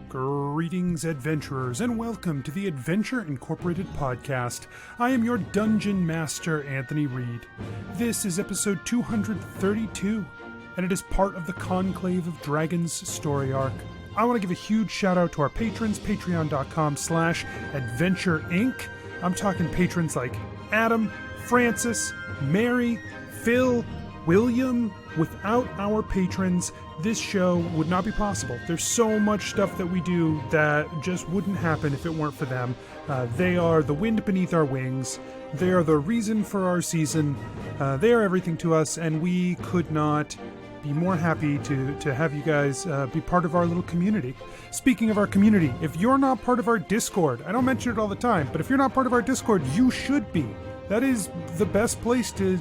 Greetings, adventurers, and welcome to the Adventure Incorporated podcast. I am your Dungeon Master, Anthony Reed. This is episode 232, and it is part of the Conclave of Dragons story arc. I want to give a huge shout out to our patrons, patreon.com/Adventure Inc. I'm talking patrons like Adam, Francis, Mary, Phil, William. Without our patrons, this show would not be possible. There's so much stuff that we do that just wouldn't happen if it weren't for them. They are the wind beneath our wings. They are the reason for our season. They are everything to us, and we could not be more happy to have you guys be part of our little community. Speaking of our community, if you're not part of our Discord, I don't mention it all the time, but if you're not part of our Discord, you should be. That is the best place to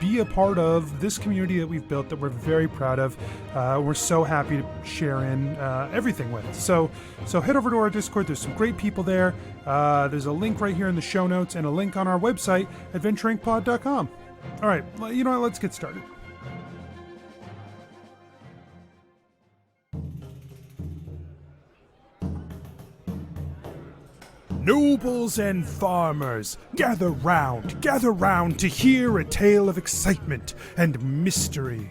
be a part of this community that we've built that we're very proud of. We're so happy to share in everything with. So head over to our Discord. There's some great people there. There's a link right here in the show notes and a link on our website, adventureincpod.com. All right, you know what? Let's get started. Nobles and farmers, gather round to hear a tale of excitement and mystery.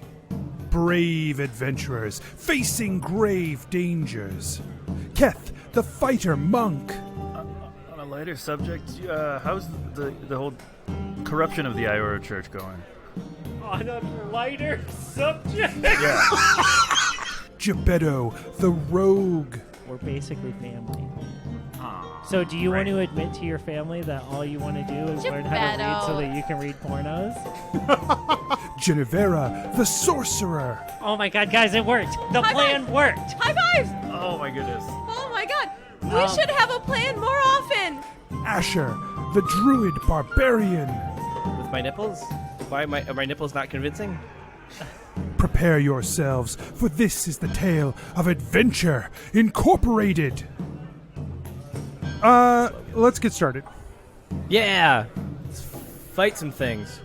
Brave adventurers facing grave dangers. Keth, the fighter monk. On a lighter subject, how's the whole corruption of the Iora Church going? On a lighter subject? Yeah. Jebeddo, the rogue. We're basically family. So do you want to admit to your family that all you want to do is learn how to read so that you can read pornos? Jennuvera, the sorcerer. Oh my god, guys, it worked. The plan worked. High fives! Oh my goodness. Oh my god. We should have a plan more often. Asher, the druid barbarian. With my nipples? Why are my nipples not convincing? Prepare yourselves, for this is the tale of Adventure Incorporated. Let's get started. Yeah! Let's fight some things.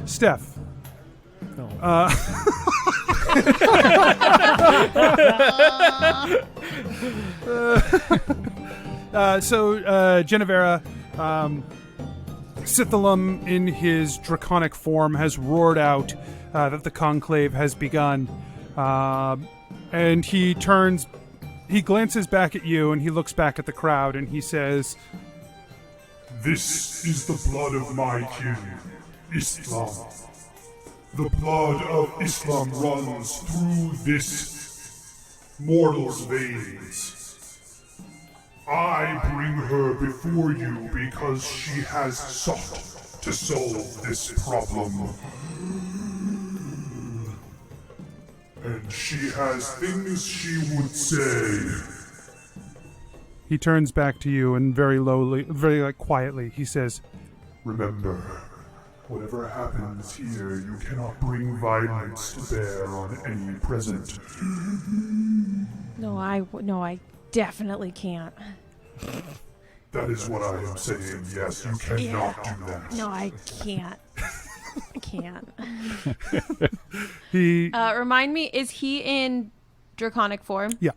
Steph. No. Jennuvera, Sithalum in his draconic form has roared out that the conclave has begun. And he glances back at you and he looks back at the crowd and he says, "This is the blood of my king, Islam. The blood of Islam runs through this mortal's veins. I bring her before you because she has sought to solve this problem. And she has things she would say." He turns back to you and very lowly, very quietly, he says, "Remember, whatever happens here, you cannot bring violence to bear on any present." No, I definitely can't. That is what I am saying. Yes, you cannot do that. No, I can't. I can't. he... Remind me, is he in draconic form? Yeah.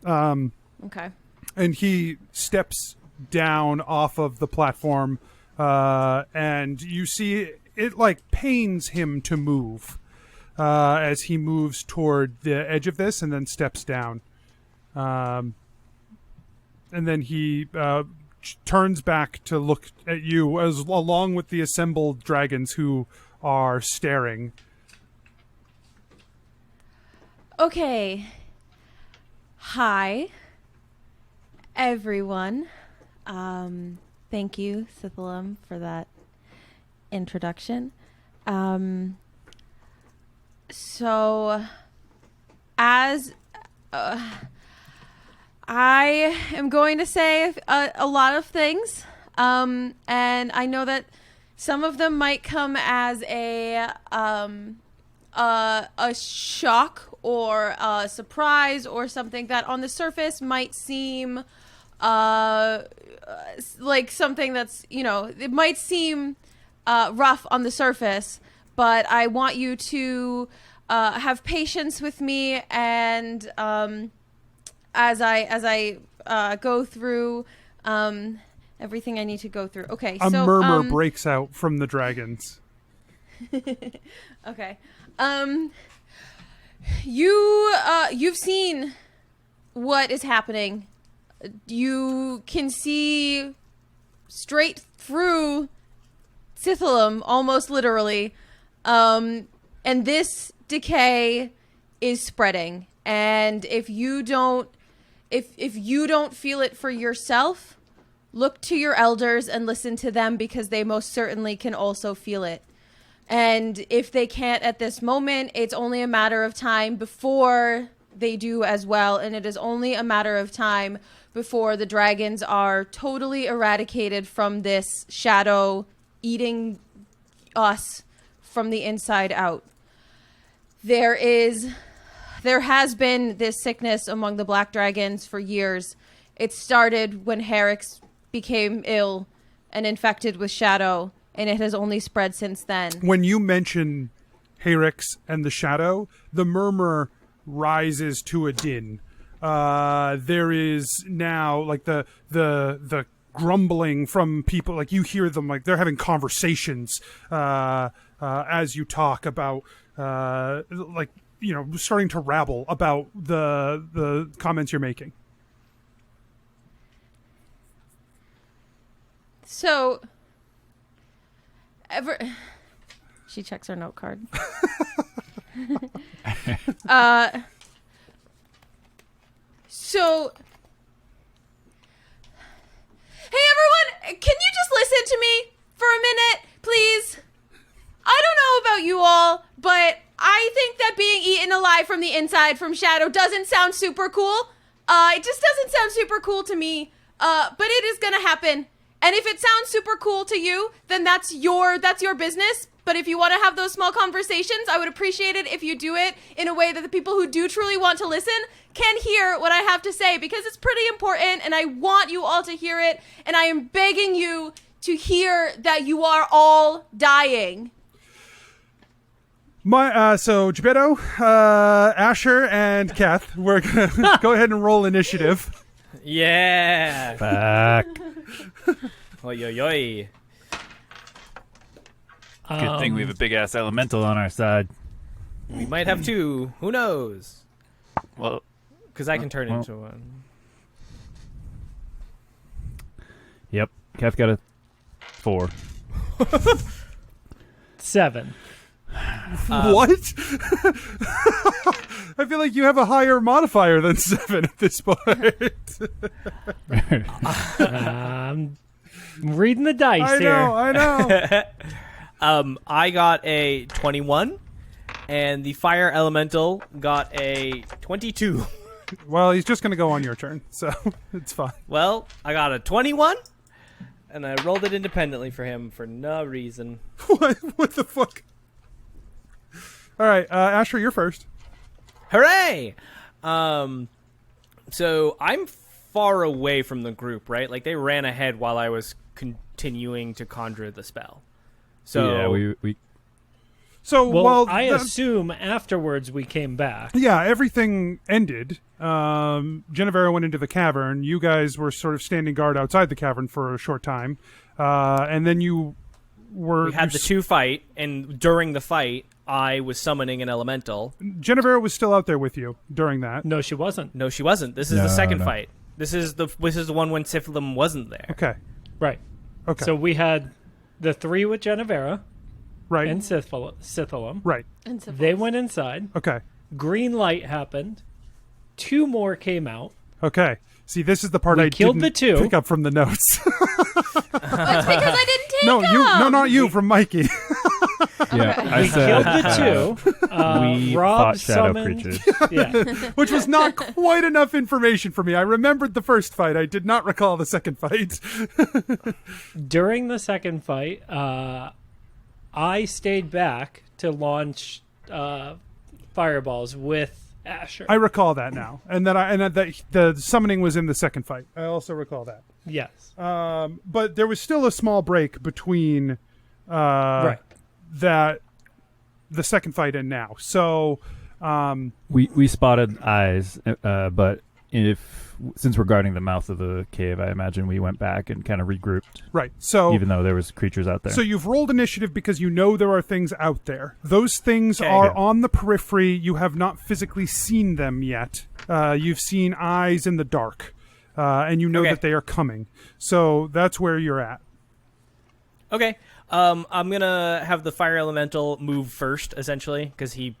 Okay. And he steps down off of the platform, and you see it like pains him to move as he moves toward the edge of this and then steps down. And then he turns back to look at you along with the assembled dragons who are staring. Okay. Hi, everyone. Thank you, Sithalum, for that introduction. So, as I am going to say a lot of things, and I know that some of them might come as a shock or a surprise or something that on the surface might seem like something that's, it might seem rough on the surface, but I want you to have patience with me and as I go through everything I need to go through. Okay, A so murmur breaks out from the dragons. Okay. You've seen what is happening. You can see straight through Sithalum, almost literally. And this decay is spreading. And if you don't feel it for yourself, look to your elders and listen to them, because they most certainly can also feel it. And if they can't at this moment, it's only a matter of time before they do as well. And it is only a matter of time before the dragons are totally eradicated from this shadow, eating us from the inside out. There has been this sickness among the black dragons for years. It started when Herix became ill and infected with shadow, and it has only spread since then. When you mention Herix and the shadow, the murmur rises to a din. There is now like the grumbling from people, like you hear them, like they're having conversations as you talk about like, you know, starting to rabble about the comments you're making. So she checks her note card. So, hey everyone, can you just listen to me for a minute, please? I don't know about you all, but I think that being eaten alive from the inside from Shadow doesn't sound super cool. It just doesn't sound super cool to me. But it is gonna happen. And if it sounds super cool to you, then that's your business. But if you want to have those small conversations, I would appreciate it if you do it in a way that the people who do truly want to listen can hear what I have to say, because it's pretty important and I want you all to hear it. And I am begging you to hear that you are all dying. So Jebeddo, Asher, and Keth, we're gonna go ahead and roll initiative. Yeah. Back. Oi, oi, oi. Good thing we have a big ass elemental on our side. We might have two. Who knows? Well, because I can turn into one. Yep. Keth got a 4. 7. What? I feel like you have a higher modifier than 7 at this point. I'm reading the dice here. I know. I got a 21, and the fire elemental got a 22. Well, he's just going to go on your turn, so it's fine. Well, I got a 21, and I rolled it independently for him for no reason. What the fuck? All right, Asher, you're first. Hooray! So I'm far away from the group, right? Like, they ran ahead while I was continuing to conjure the spell. So yeah, we So well, I assume afterwards we came back. Yeah, everything ended. Jennuvera went into the cavern. You guys were sort of standing guard outside the cavern for a short time, and then we had the two fight, and during the fight, I was summoning an elemental. Jennuvera was still out there with you during that. No, she wasn't. No, she wasn't. This is the second fight. This is the one when Siflim wasn't there. Okay. Right. Okay. So we had the 3 with Jennuvera. Right. And Sithalum. Right. And they went inside. Okay. Green light happened. 2 more came out. Okay. See, this is the part I killed didn't the 2. pick up from the notes. Well, it's because I didn't take no, them. No, not you. From Mikey. Yeah, we killed the 2. We Rob fought shadow summoned, creatures. Yeah. Which was not quite enough information for me. I remembered the first fight. I did not recall the second fight. During the second fight, I stayed back to launch fireballs with Asher. I recall that now, and that the summoning was in the second fight. I also recall that. Yes. But there was still a small break between right. the second fight and now. So we spotted eyes, but since we're guarding the mouth of the cave, I imagine we went back and kind of regrouped. Right. So even though there was creatures out there. So you've rolled initiative because you know there are things out there. Those things are on the periphery. You have not physically seen them yet. You've seen eyes in the dark, and you know that they are coming. So that's where you're at. Okay. I'm gonna have the fire elemental move first, essentially, because he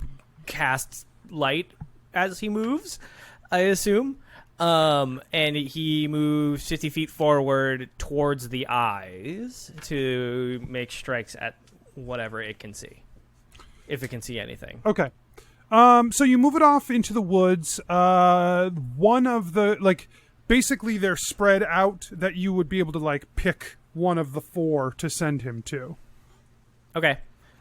casts light as he moves, I assume. And he moves 50 feet forward towards the eyes to make strikes at whatever it can see, if it can see anything. Okay. So you move it off into the woods. One of the, basically they're spread out that you would be able to, pick one of the 4 to send him to. Okay.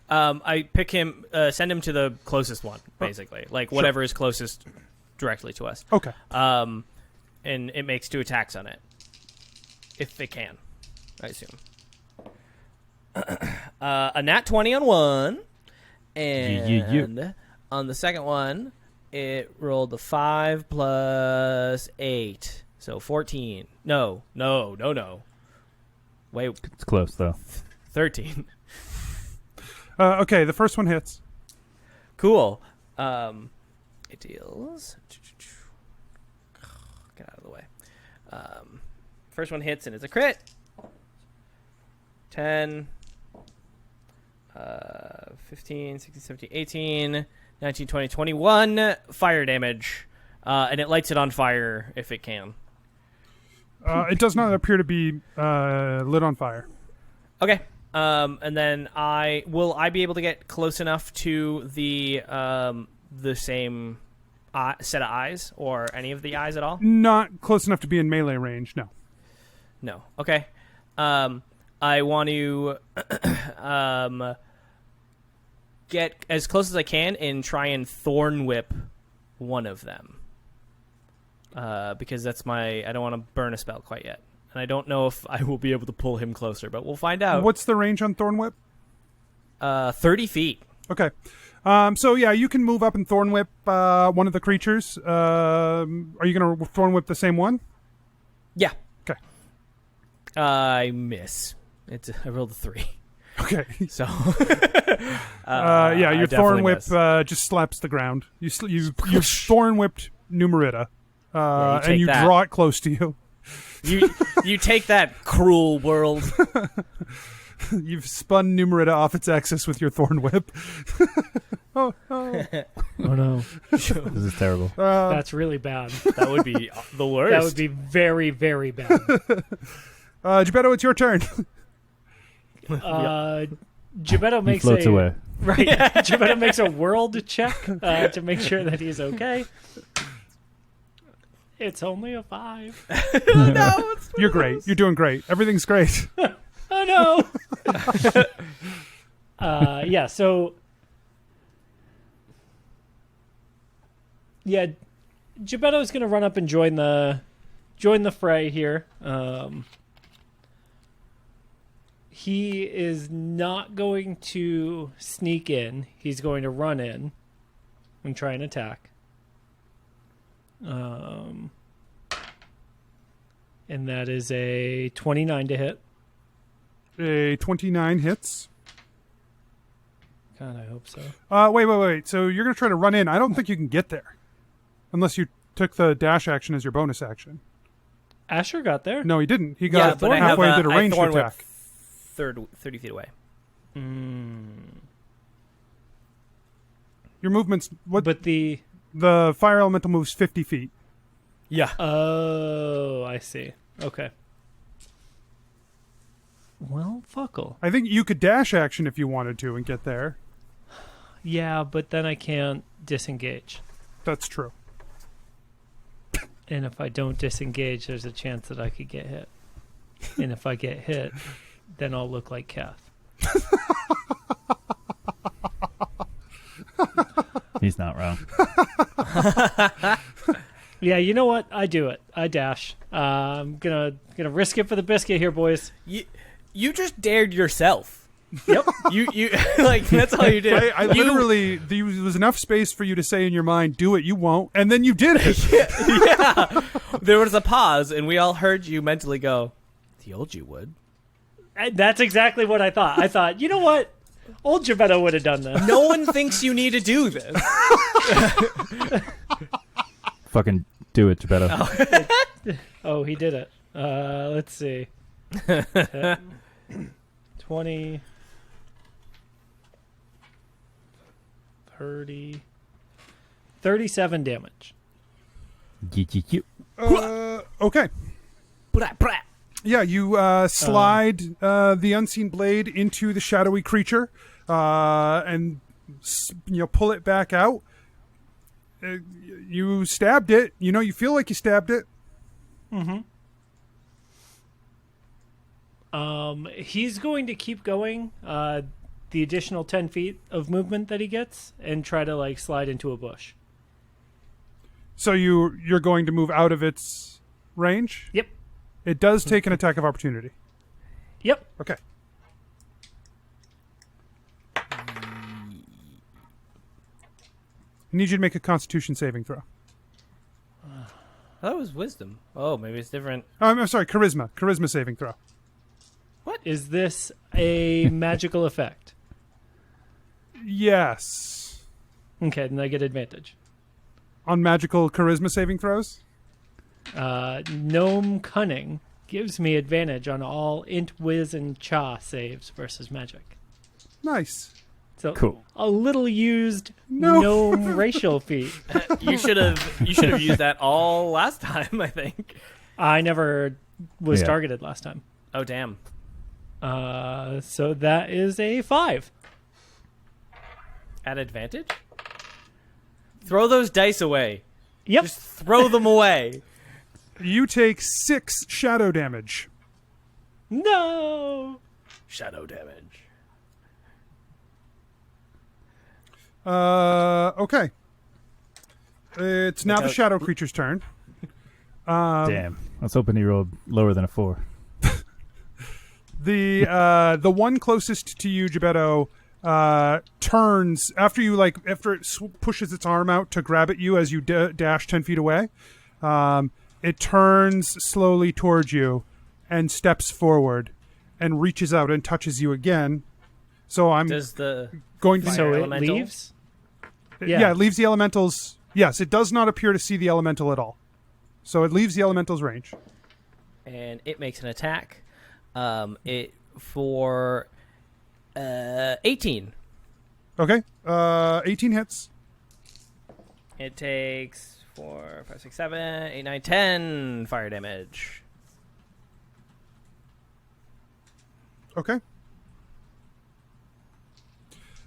I pick him, send him to the closest one, basically. Whatever is closest directly to us. Okay. And it makes 2 attacks on it. If it can, I assume. A nat 20 on one. And on the second one, it rolled the 5 plus 8. So 14. No. Wait. It's close, though. 13. Okay, the first one hits. Cool. It deals... Get out of the way. First one hits and it's a crit. 10, 15, 16, 17, 18, 19, 20, 21 fire damage. And it lights it on fire if it can. It does not appear to be lit on fire. Okay. And then will I be able to get close enough to the same set of eyes or any of the eyes at all? Not close enough to be in melee range, no. No. Okay. I want to get as close as I can and try and thorn whip one of them. Because that's I don't want to burn a spell quite yet. And I don't know if I will be able to pull him closer, but we'll find out. What's the range on Thorn Whip? 30 feet. Okay. So yeah, you can move up and Thorn Whip one of the creatures. Are you going to Thorn Whip the same one? Yeah. Okay. I miss. I rolled a 3. Okay. So. Yeah, your Thorn Whip just slaps the ground. You Thorn Whipped Numerita, and you draw it close to you. You take that, cruel world. You've spun Numerita off its axis with your Thorn Whip. Oh no. This is terrible. That's really bad. That would be the worst. That would be very, very bad. Jebeddo, it's your turn. Jebeddo makes floats away. Right. Jebeddo makes a world check to make sure that he's okay. It's only a 5. No, You're great. You're doing great. Everything's great. Oh no. Yeah. So. Yeah, Jebeddo's going to run up and join the fray here. He is not going to sneak in. He's going to run in and try and attack. And that is a 29 to hit. A 29 hits. God, I hope so. Wait. So you're going to try to run in. I don't think you can get there. Unless you took the dash action as your bonus action. Asher got there? No, he didn't. He got but halfway and did a ranged attack. 30 feet away. Your movement's... But the fire elemental moves 50 feet. Yeah. Oh, I see. Okay. Well, fuckle. I think you could dash action if you wanted to and get there. Yeah, but then I can't disengage. That's true. And if I don't disengage, there's a chance that I could get hit. And if I get hit, then I'll look like Keth. He's not wrong. Yeah, you know what? I do it. I dash. I'm gonna risk it for the biscuit here, boys. You just dared yourself. Yep. You like that's all you did. I literally, there was enough space for you to say in your mind, do it, you won't, and then you did it. Yeah. There was a pause, and we all heard you mentally go, the old you would. And that's exactly what I thought. I thought, you know what? Old Jebeddo would have done this. No one thinks you need to do this. Fucking do it, Jebeddo. Oh, he did it. Let's see. 20, 30, 37 damage. Okay. Yeah, you slide the unseen blade into the shadowy creature, and pull it back out. You stabbed it. You feel like you stabbed it. Mm-hmm. He's going to keep going the additional 10 feet of movement that he gets and try to slide into a bush. So you're going to move out of its range? Yep. It does take an attack of opportunity. Yep. Okay. I need you to make a Constitution saving throw. That was wisdom. Oh, maybe it's different. I'm sorry, Charisma. Charisma saving throw. What? Is this a magical effect? Yes. Okay, then I get advantage. On magical Charisma saving throws? Gnome Cunning gives me advantage on all Int, Wiz, and Cha saves versus magic. Nice. So Cool. A little used gnome racial feat. You should have used that all last time, I think. I never was targeted last time. Oh, damn. So that is a 5. At advantage? Throw those dice away. Yep. Just throw them away. You take 6 shadow damage. No. Shadow damage. Okay. It's now the shadow creature's turn. Damn. I was hoping he rolled lower than a 4. The one closest to you, Jebeddo, turns after it pushes its arm out to grab at you as you dash 10 feet away. It turns slowly towards you and steps forward and reaches out and touches you again. So I'm Does the going to. So it elemental? leaves? Yeah, it leaves the elementals. Yes, it does not appear to see the elemental at all. So it leaves the elemental's range. And it makes an attack. It for 18. Okay. 18 hits. It takes 4, 5, 6, 7, 8, 9, 10 fire damage. Okay.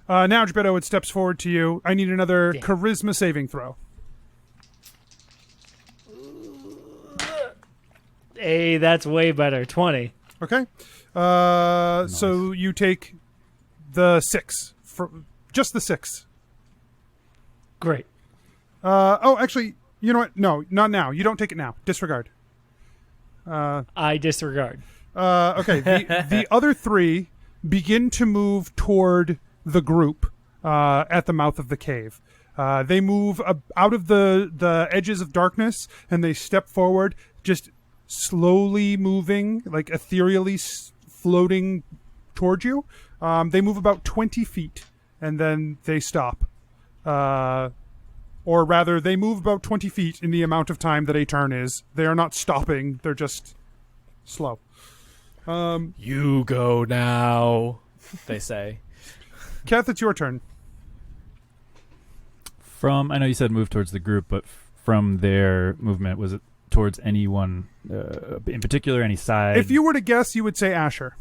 Now, Jebeddo, it steps forward to you. I need another charisma saving throw. Hey, that's way better. 20. Okay. So you take the 6. Just the 6. Great. Actually, you know what? No, not now. You don't take it now. Disregard. I disregard. Okay. The other 3 begin to move toward the group at the mouth of the cave. They move out of the edges of darkness, and they step forward, just slowly moving, like ethereally floating toward you. They move about 20 feet, and then they stop. Or rather, they move about 20 feet in the amount of time that a turn is. They are not stopping. They're just slow. You go now, they say. Keth, it's your turn. I know you said move towards the group, but from their movement, was it towards anyone in particular, any side? If you were to guess, you would say Asher.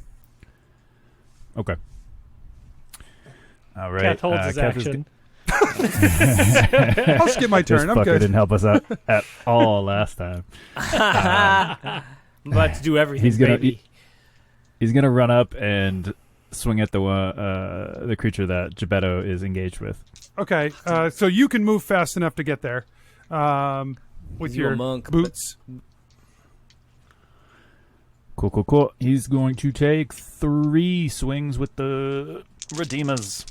Okay. All right. Keth holds his Keth action. I'll skip my turn. This I'm fucker good. didn't help us out at all last time. I'm about to do everything, baby. He's gonna run up and swing at the creature that Jebeddo is engaged with. Okay, so you can move fast enough to get there with You a your monk, boots. Cool. He's going to take 3 swings with the Redeemers.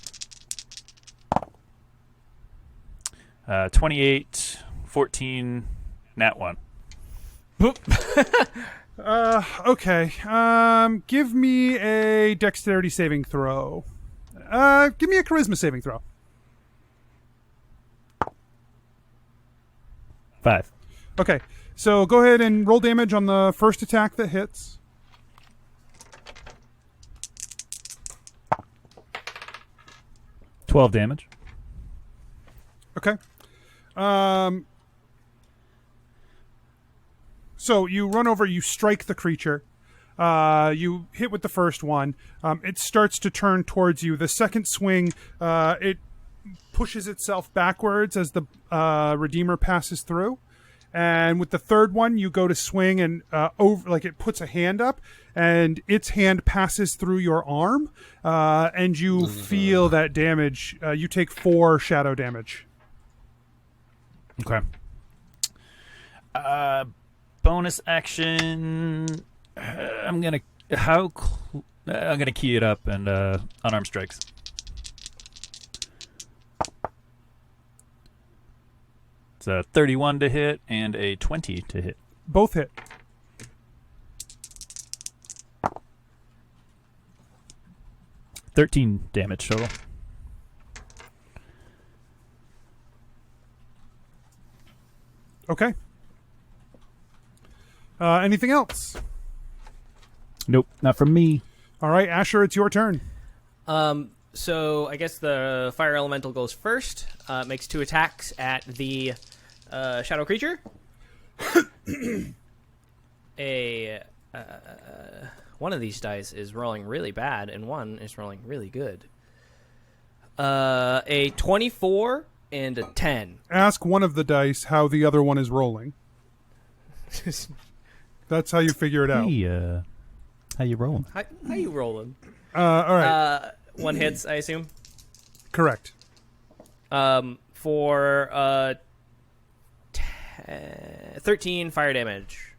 28, 14, nat 1. Okay. Give me a dexterity saving throw. Give me a charisma saving throw. 5. Okay. So go ahead and roll damage on the first attack that hits. 12 damage. Okay. So you run over, you strike the creature. You hit with the first one. It starts to turn towards you. The second swing, it pushes itself backwards as the Redeemer passes through. And with the third one, you go to swing and over, like it puts a hand up, and its hand passes through your arm, and you feel that damage. You take 4 shadow damage. Okay. Bonus action. I'm gonna key it up and unarmed strikes. It's a 31 to hit and a 20 to hit. Both hit. $13 damage total. Okay. Anything else? Nope, not from me. All right, Asher, it's your turn. So I guess the fire elemental goes first. Makes 2 attacks at the shadow creature. One of these dice is rolling really bad, and one is rolling really good. A 24 and a 10. Ask one of the dice how the other one is rolling. That's how you figure it out. Hey, how you rolling? How you rolling? All right. 1 hits, I assume. Correct. For 13 fire damage.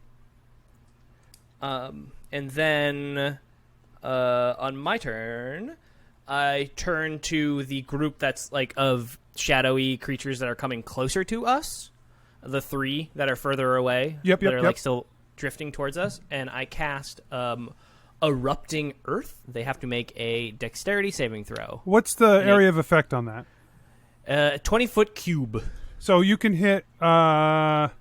And then on my turn, I turn to the group that's like of shadowy creatures that are coming closer to us. The 3 that are further away. Yep. That are like still drifting towards us, and I cast Erupting Earth. They have to make a dexterity saving throw. What's the area of effect on that? 20-foot cube. So you can hit... I'll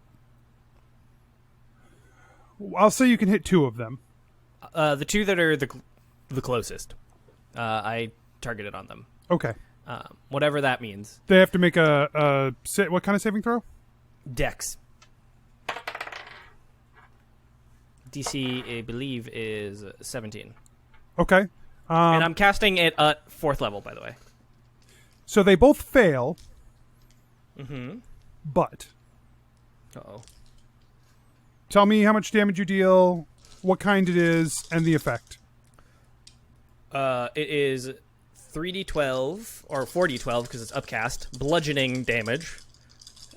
say you can hit 2 of them. The 2 that are the closest. I targeted on them. Okay. Whatever that means. They have to make a what kind of saving throw? Dex. DC, I believe, is 17. Okay. And I'm casting it at 4th level, by the way. So they both fail. Mm-hmm. But... Uh-oh. Tell me how much damage you deal, what kind it is, and the effect. It is 3d12, or 4d12, because it's upcast, bludgeoning damage.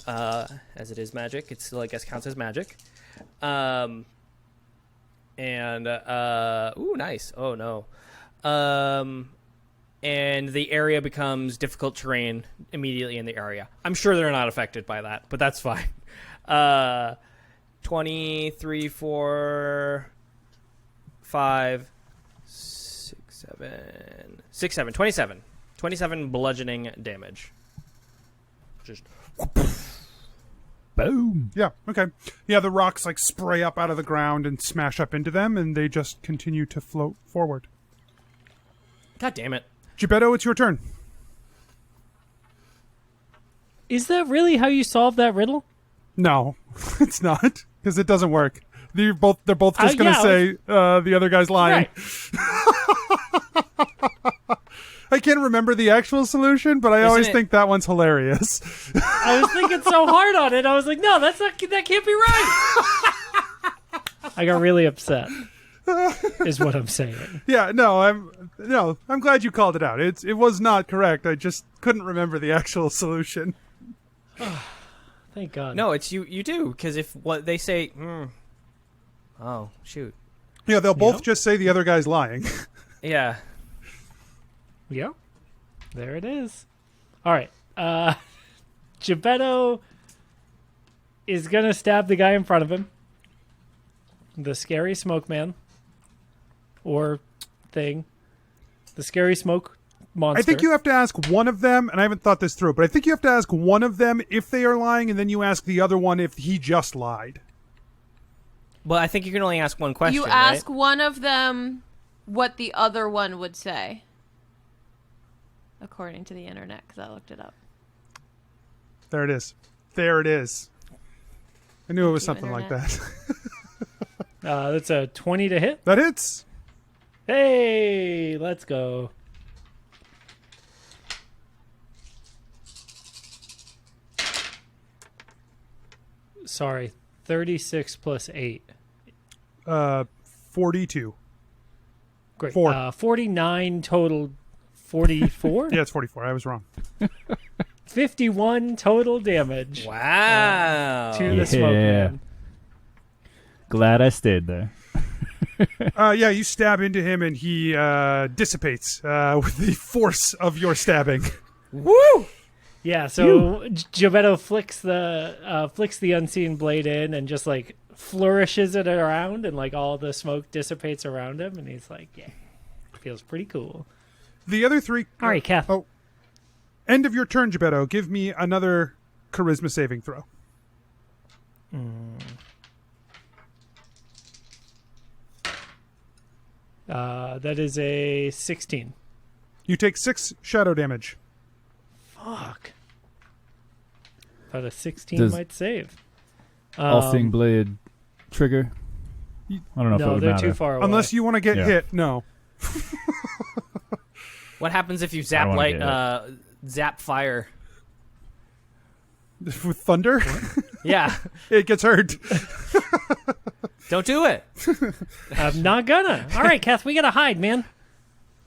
As it is magic. It still, I guess, counts as magic. Ooh, nice. Oh, no. And the area becomes difficult terrain immediately in the area. I'm sure they're not affected by that, but that's fine. 23, 4, 5, 6, 7, 27. 27 bludgeoning damage. Just... Boom. Yeah, okay. Yeah, the rocks like spray up out of the ground and smash up into them, and they just continue to float forward. God damn it. Jebeddo, it's your turn. Is that really how you solve that riddle? No, it's not, because it doesn't work. They're both just going to say the other guy's lying. Right. I can't remember the actual solution, but I always think that one's hilarious. I was thinking so hard on it. I was like, no, that can't be right. I got really upset. Is what I'm saying. Yeah, I'm glad you called it out. It was not correct. I just couldn't remember the actual solution. Thank God. No, it's you do, because if what they say... Oh, shoot. Yeah, they'll both Yep. just say the other guy's lying. Yeah. Yep. There it is. All right. Jebeddo is going to stab the guy in front of him. The scary smoke man. Or thing. The scary smoke monster. I think you have to ask one of them, and I haven't thought this through, but I think you have to ask one of them if they are lying, and then you ask the other one if he just lied. Well, I think you can only ask one question. You ask one of them what the other one would say. According to the internet, because I looked it up. There it is. There it is. I knew it was Thank you, something like internet. that. That's a 20 to hit. That hits. Hey, let's go. Sorry, 36 plus 8. 42. Great. 4. 49 total. 44? Yeah, it's 44. I was wrong. 51 total damage Wow. to the smoke man. Glad I stayed there. Yeah, you stab into him, and he dissipates with the force of your stabbing. Woo! Yeah, so Jebeddo flicks the unseen blade in and just like flourishes it around, and like all the smoke dissipates around him, and he's like, yeah, feels pretty cool. The other 3... All right, Keth. Oh. End of your turn, Jebeddo. Give me another charisma saving throw. That is a 16. You take 6 shadow damage. Fuck. Thought a 16 Does might save. All-Seeing Blade trigger? I don't know if it No, would they're matter. too far away. Unless you want to get Yeah. hit. No. What happens if you I zap wanna light, get zap fire? With thunder, Yeah. it gets hurt. Don't do it. I'm not gonna. All right, Keth, we gotta hide, man.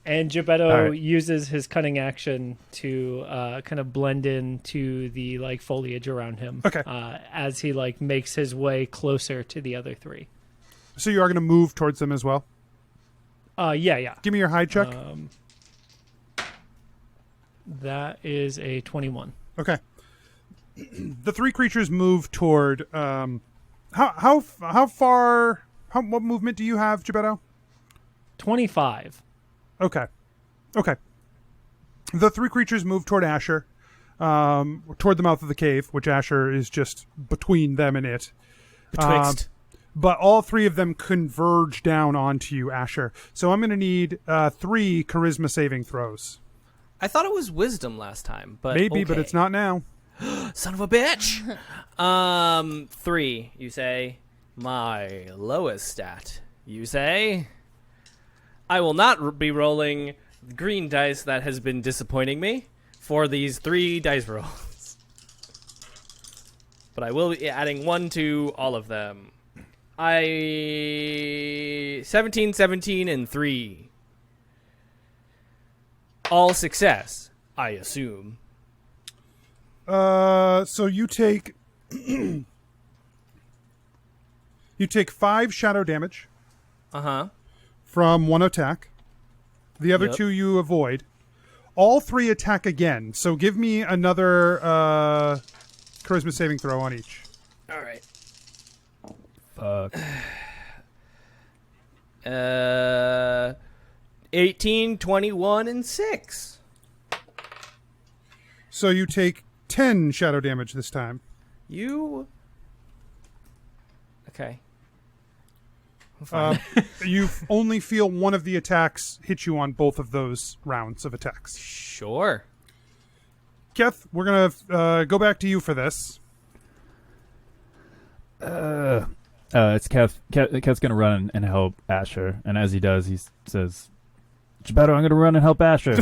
And Jebeddo All right. uses his cunning action to kind of blend into the like foliage around him. Okay. As he like makes his way closer to the other 3. So you are going to move towards them as well? Yeah. Give me your hide check. That is a 21. Okay. The 3 creatures move toward. How far? What movement do you have, Jebeddo? 25. Okay. The 3 creatures move toward Asher, toward the mouth of the cave, which Asher is just between them and it. Betwixt. But all 3 of them converge down onto you, Asher. So I'm going to need 3 charisma saving throws. I thought it was wisdom last time, but Maybe, but okay. it's not now. Son of a bitch. 3, you say. My lowest stat, you say. I will not be rolling the green dice that has been disappointing me for these 3 dice rolls. But I will be adding 1 to all of them. 17, 17, and 3. All success, I assume. So you take you take 5 shadow damage Uh-huh. from 1 attack. The other Yep. 2 you avoid. All 3 attack again. So give me another charisma saving throw on each. All right. Fuck. 18, 21, and 6. So you take 10 shadow damage this time. You... Okay. You only feel one of the attacks hit you on both of those rounds of attacks. Sure. Keth, we're going to go back to you for this. It's Keth. Keth's going to run and help Asher. And as he does, he says, Jebeddo, I'm going to run and help Asher.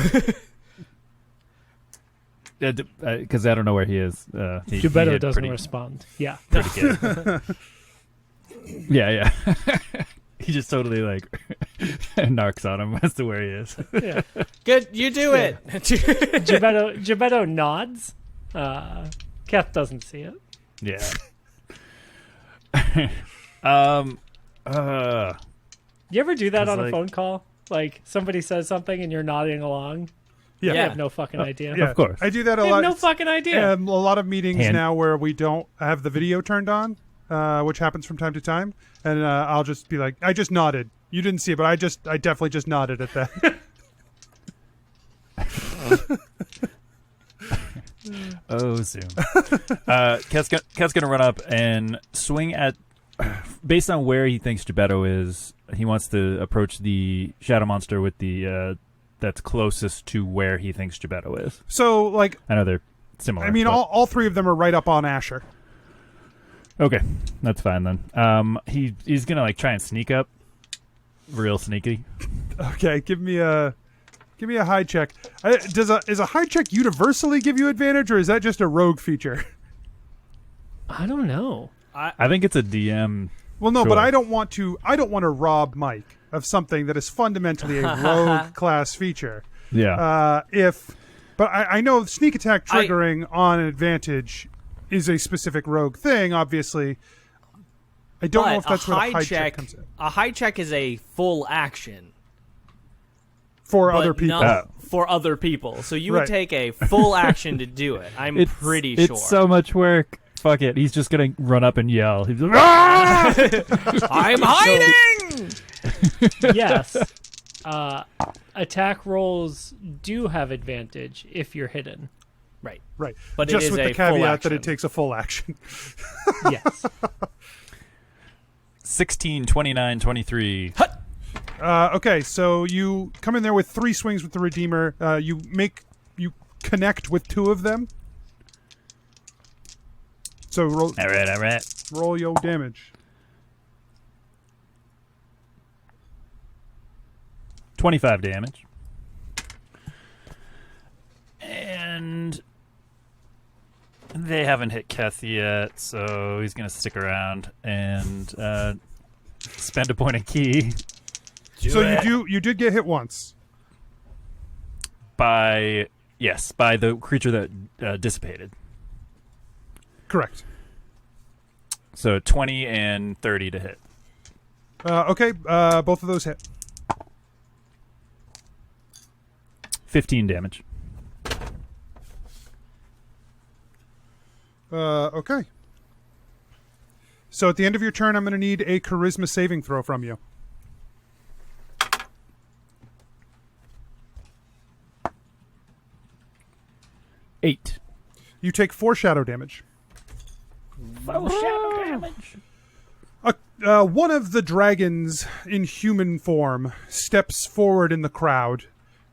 Because I don't know where he is. He Jebeddo hid doesn't pretty- respond. Yeah. Pretty good. Yeah. He just totally like narcs on him as to where he is. Yeah. Good, you do it. Jebeddo nods. Keth doesn't see it. Yeah. You ever do that 'Cause, on a like- phone call? Like somebody says something and you're nodding along. Yeah. I have no fucking idea. Yeah, Of course. I do that a I lot. have no fucking idea. A lot of meetings Hand- now where we don't have the video turned on, which happens from time to time, and I'll just be like, "I just nodded. You didn't see it, but I definitely just nodded at that." Oh, soon. Keth's gonna run up and swing at. Based on where he thinks Jebeddo is, he wants to approach the shadow monster with the that's closest to where he thinks Jebeddo is. So, like, I know they're similar. I mean, but- all three of them are right up on Asher. Okay, that's fine then. He's gonna like try and sneak up, real sneaky. Okay, give me a high check. Is a high check universally give you advantage, or is that just a rogue feature? I don't know. I think it's a DM. Well, no, but Sure. I don't want to rob Mike of something that is fundamentally a rogue class feature. Yeah. But I know sneak attack triggering on an advantage is a specific rogue thing. Obviously, I don't know if that's where the high check comes in A high check is a full action for but other people. not for other people. So you Right. would take a full action to do it. I'm pretty sure. It's so much work. Fuck it. He's just gonna run up and yell. He's like, "Ah!" I'm hiding. Yes. Attack rolls do have advantage if you're hidden. Right. Right, But it just is with a the full caveat that action. it takes a full action. Yes. 16, 29, 23. Okay, so you come in there with 3 swings with the Redeemer. You connect with 2 of them. So roll All right. roll your damage. 25 damage. And they haven't hit Keth yet, so he's going to stick around and spend a point of key You did get hit once. by the creature that dissipated. Correct. So 20 and 30 to hit. Okay, both of those hit. 15 damage. Okay. So at the end of your turn, I'm going to need a charisma saving throw from you. Eight. You take 4 shadow damage. Shadow damage. One of the dragons in human form steps forward in the crowd.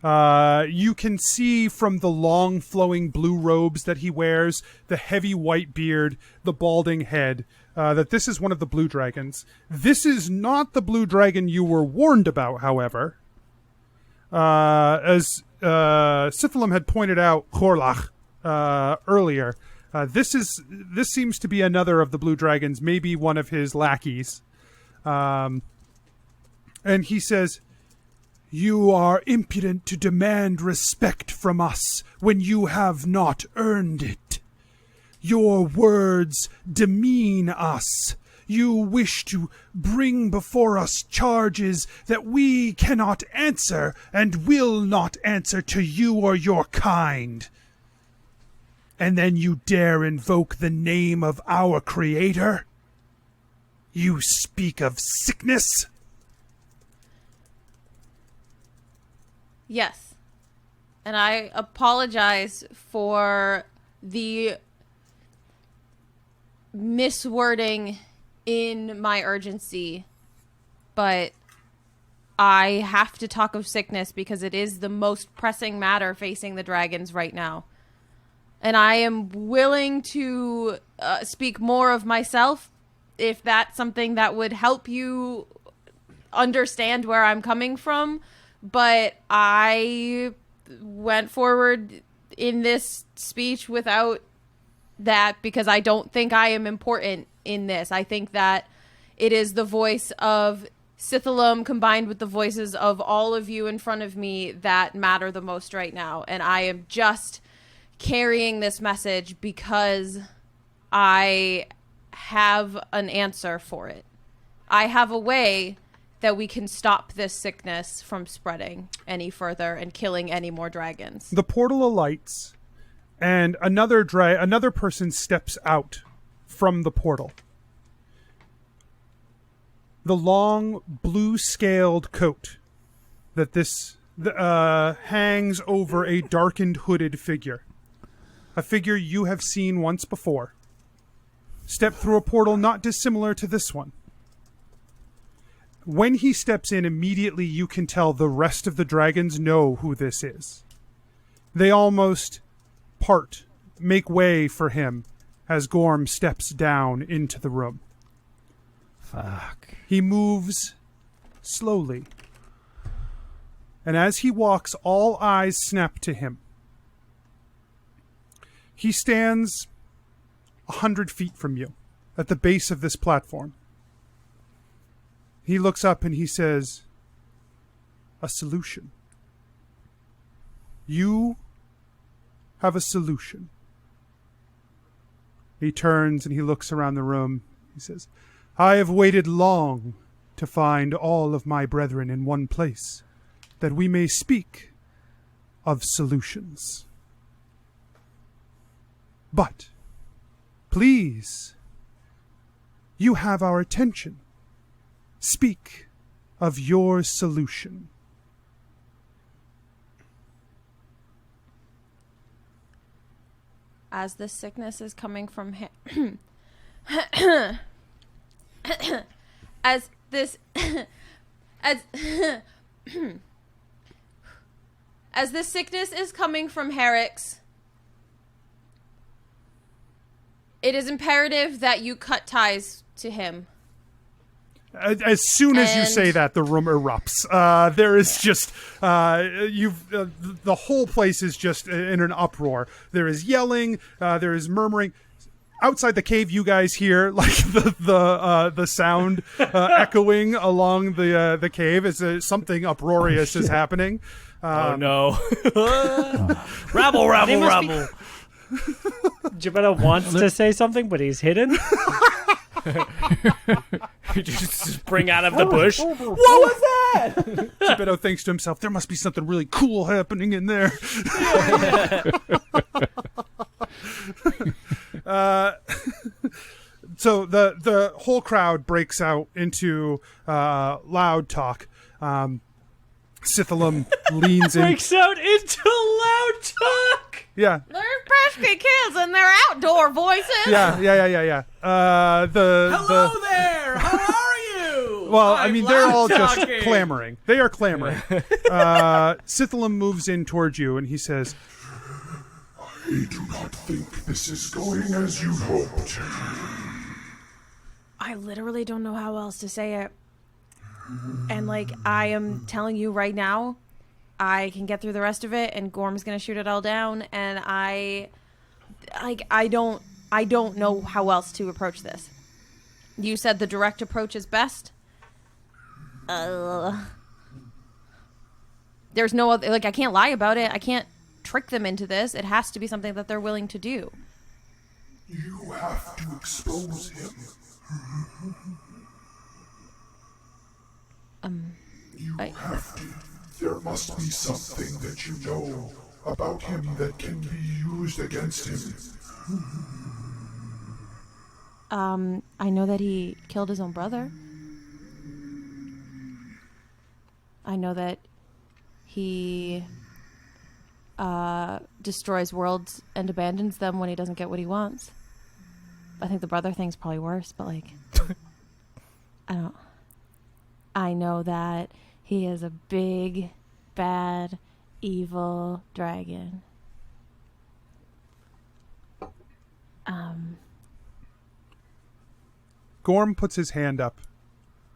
You can see from the long flowing blue robes that he wears, the heavy white beard, the balding head, that this is one of the blue dragons. This is not the blue dragon you were warned about, however. As Sithalum had pointed out, Khorlach, earlier, this seems to be another of the blue dragons, maybe one of his lackeys. And he says, "You are impudent to demand respect from us when you have not earned it. Your words demean us. You wish to bring before us charges that we cannot answer and will not answer to you or your kind. And then you dare invoke the name of our Creator? You speak of sickness?" Yes. And I apologize for the miswording in my urgency, but I have to talk of sickness because it is the most pressing matter facing the dragons right now. And I am willing to speak more of myself if that's something that would help you understand where I'm coming from. But I went forward in this speech without that because I don't think I am important in this. I think that it is the voice of Sithalum combined with the voices of all of you in front of me that matter the most right now. And I am just carrying this message because I have an answer for it. I have a way that we can stop this sickness from spreading any further and killing any more dragons. The portal alights, and another person steps out from the portal. The long blue-scaled coat that this hangs over a darkened, hooded figure. A figure you have seen once before. Step through a portal not dissimilar to this one. When he steps in, immediately you can tell the rest of the dragons know who this is. They almost make way for him as Gorm steps down into the room. Fuck. He moves slowly. And as he walks, all eyes snap to him. He stands 100 feet from you at the base of this platform. He looks up and he says, "A solution. You have a solution." He turns and he looks around the room. He says, "I have waited long to find all of my brethren in one place, that we may speak of solutions. But, please, you have our attention. Speak of your solution." As this sickness is coming from him, as this sickness is coming from Herrick's, it is imperative that you cut ties to him. As soon as you say that, the room erupts. There is just the whole place is just in an uproar. There is yelling. There is murmuring. Outside the cave, you guys hear like the sound echoing along the cave as something uproarious is happening. Oh no! Rabble, rabble, rabble! Jebeddo wants to say something, but he's hidden. You just spring out of the bush. What was that? Jebeddo thinks to himself, "There must be something really cool happening in there." So the whole crowd breaks out into loud talk. Sithalum leans in. Breaks out into loud talk. Yeah. They're pesky kids and they're outdoor voices. Yeah. Hello there. How are you? Well, I mean, they're all just talking. clamoring. They are clamoring. Sithalum moves in towards you and he says, I do not think this is going as you hoped. I literally don't know how else to say it. And, like, I am telling you right now, I can get through the rest of it, and Gorm's gonna shoot it all down, and I don't know how else to approach this. You said the direct approach is best? There's no other, like, I can't lie about it. I can't trick them into this. It has to be something that they're willing to do. You have to expose him. You have to. There must be something that you know about him that can be used against him. I know that he killed his own brother. I know that he destroys worlds and abandons them when he doesn't get what he wants. I think the brother thing's probably worse, but, like, I know that he is a big, bad, evil dragon. Gorm puts his hand up,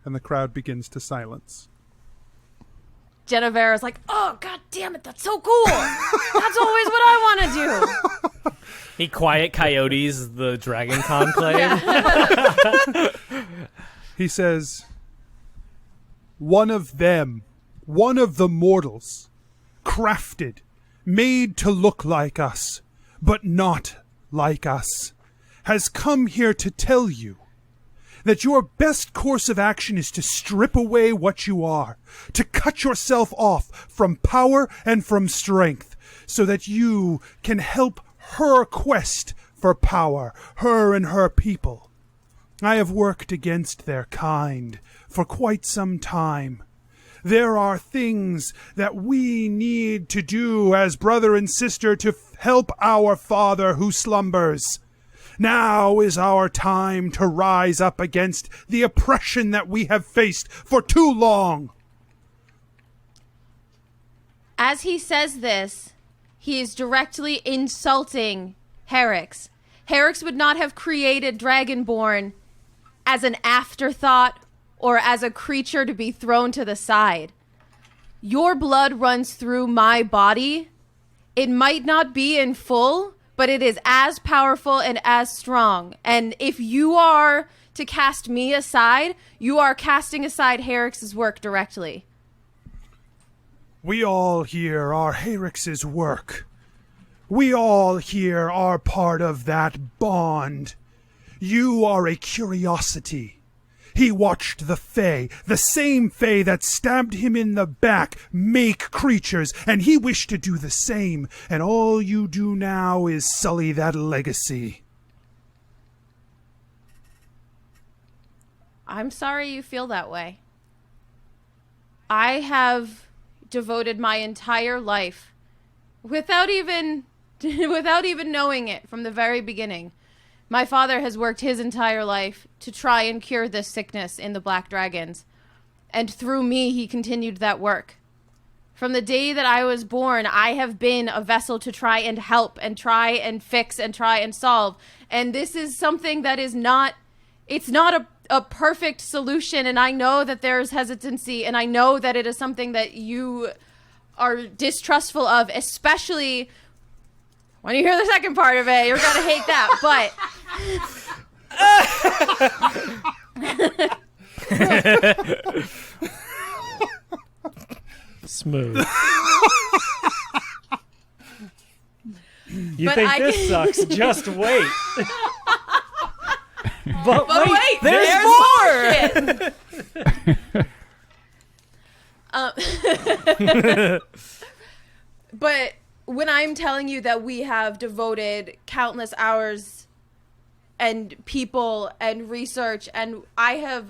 and the crowd begins to silence. Jennuvera's like, "Oh, god damn it, that's so cool! That's always what I want to do!" He quiet coyotes the dragon conclave. He says, one of the mortals, crafted, made to look like us, but not like us, has come here to tell you that your best course of action is to strip away what you are, to cut yourself off from power and from strength, so that you can help her quest for power, her and her people. I have worked against their kind for quite some time. There are things that we need to do as brother and sister to help our father who slumbers. Now is our time to rise up against the oppression that we have faced for too long. As he says this, he is directly insulting Herix. Herix would not have created Dragonborn as an afterthought or as a creature to be thrown to the side. Your blood runs through my body. It might not be in full, but it is as powerful and as strong. And if you are to cast me aside, you are casting aside Herix's work directly. We all here are Herix's work. We all here are part of that bond. You are a curiosity. He watched the Fae, the same Fae that stabbed him in the back, make creatures, and he wished to do the same, and all you do now is sully that legacy. I'm sorry you feel that way. I have devoted my entire life, without even knowing it from the very beginning. My father has worked his entire life to try and cure this sickness in the Black Dragons. And through me, he continued that work. From the day that I was born, I have been a vessel to try and help and try and fix and try and solve. And this is something that is not, it's not a perfect solution. And I know that there's hesitancy, and I know that it is something that you are distrustful of, especially when you hear the second part of it. You're going to hate that, but... Smooth. You But think I this can- sucks? Just wait. But But wait, wait, there's more! But when I'm telling you that we have devoted countless hours and people and research, and I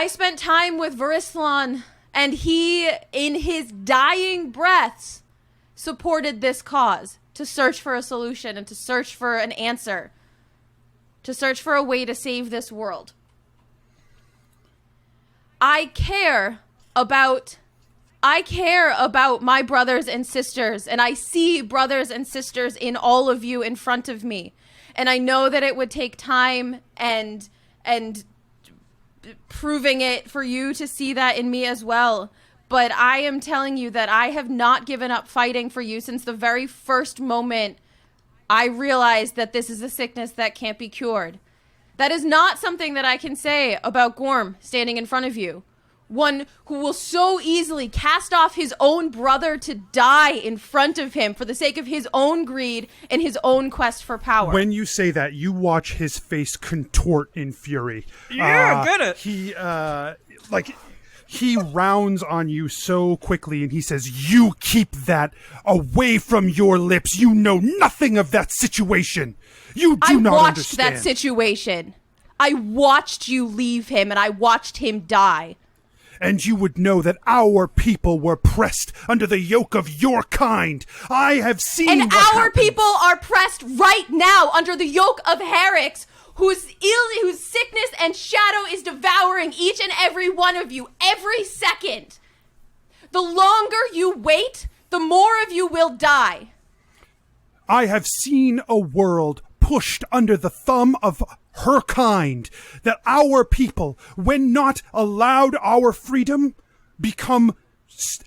spent time with Verislan, and he, in his dying breaths, supported this cause to search for a solution and to search for an answer, to search for a way to save this world. I care about my brothers and sisters, and I see brothers and sisters in all of you in front of me. And I know that it would take time and proving it for you to see that in me as well. But I am telling you that I have not given up fighting for you since the very first moment I realized that this is a sickness that can't be cured. That is not something that I can say about Gorm standing in front of you. One who will so easily cast off his own brother to die in front of him for the sake of his own greed and his own quest for power. When you say that, you watch his face contort in fury. Yeah, get it. He rounds on you so quickly, and he says, "You keep that away from your lips. You know nothing of that situation. You do not watched understand." that situation. I watched you leave him, and I watched him die. And you would know that our people were pressed under the yoke of your kind. I have seen And what our happens. people are pressed right now under the yoke of Herix, whose sickness and shadow is devouring each and every one of you every second. The longer you wait, the more of you will die. I have seen a world pushed under the thumb of her kind, that our people, when not allowed our freedom, become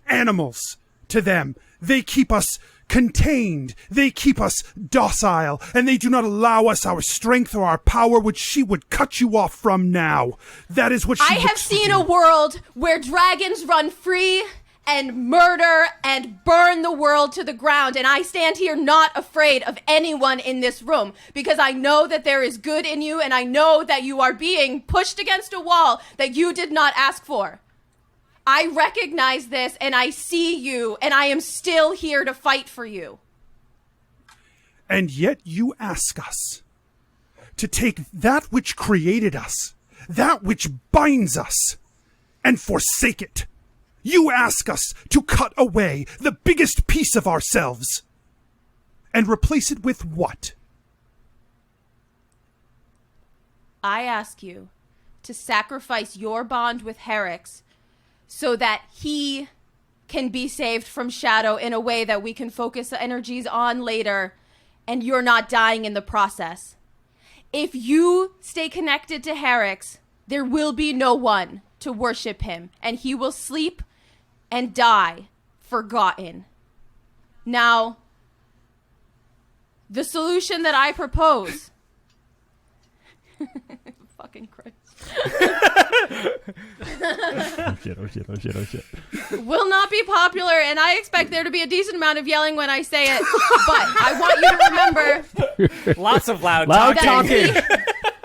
animals to them. They keep us contained, they keep us docile, and they do not allow us our strength or our power, which she would cut you off from now. That is what she I have looks to seen do. a world where dragons run free and murder and burn the world to the ground. And I stand here not afraid of anyone in this room because I know that there is good in you and I know that you are being pushed against a wall that you did not ask for. I recognize this and I see you and I am still here to fight for you. And yet you ask us to take that which created us, that which binds us, and forsake it. You ask us to cut away the biggest piece of ourselves and replace it with what? I ask you to sacrifice your bond with Herix so that he can be saved from Shadow in a way that we can focus energies on later and you're not dying in the process. If you stay connected to Herix, there will be no one to worship him, and he will sleep and die forgotten. Now, the solution that I propose... Fucking Christ. Oh shit. Will not be popular, and I expect there to be a decent amount of yelling when I say it, but I want you to remember... Lots of loud talking.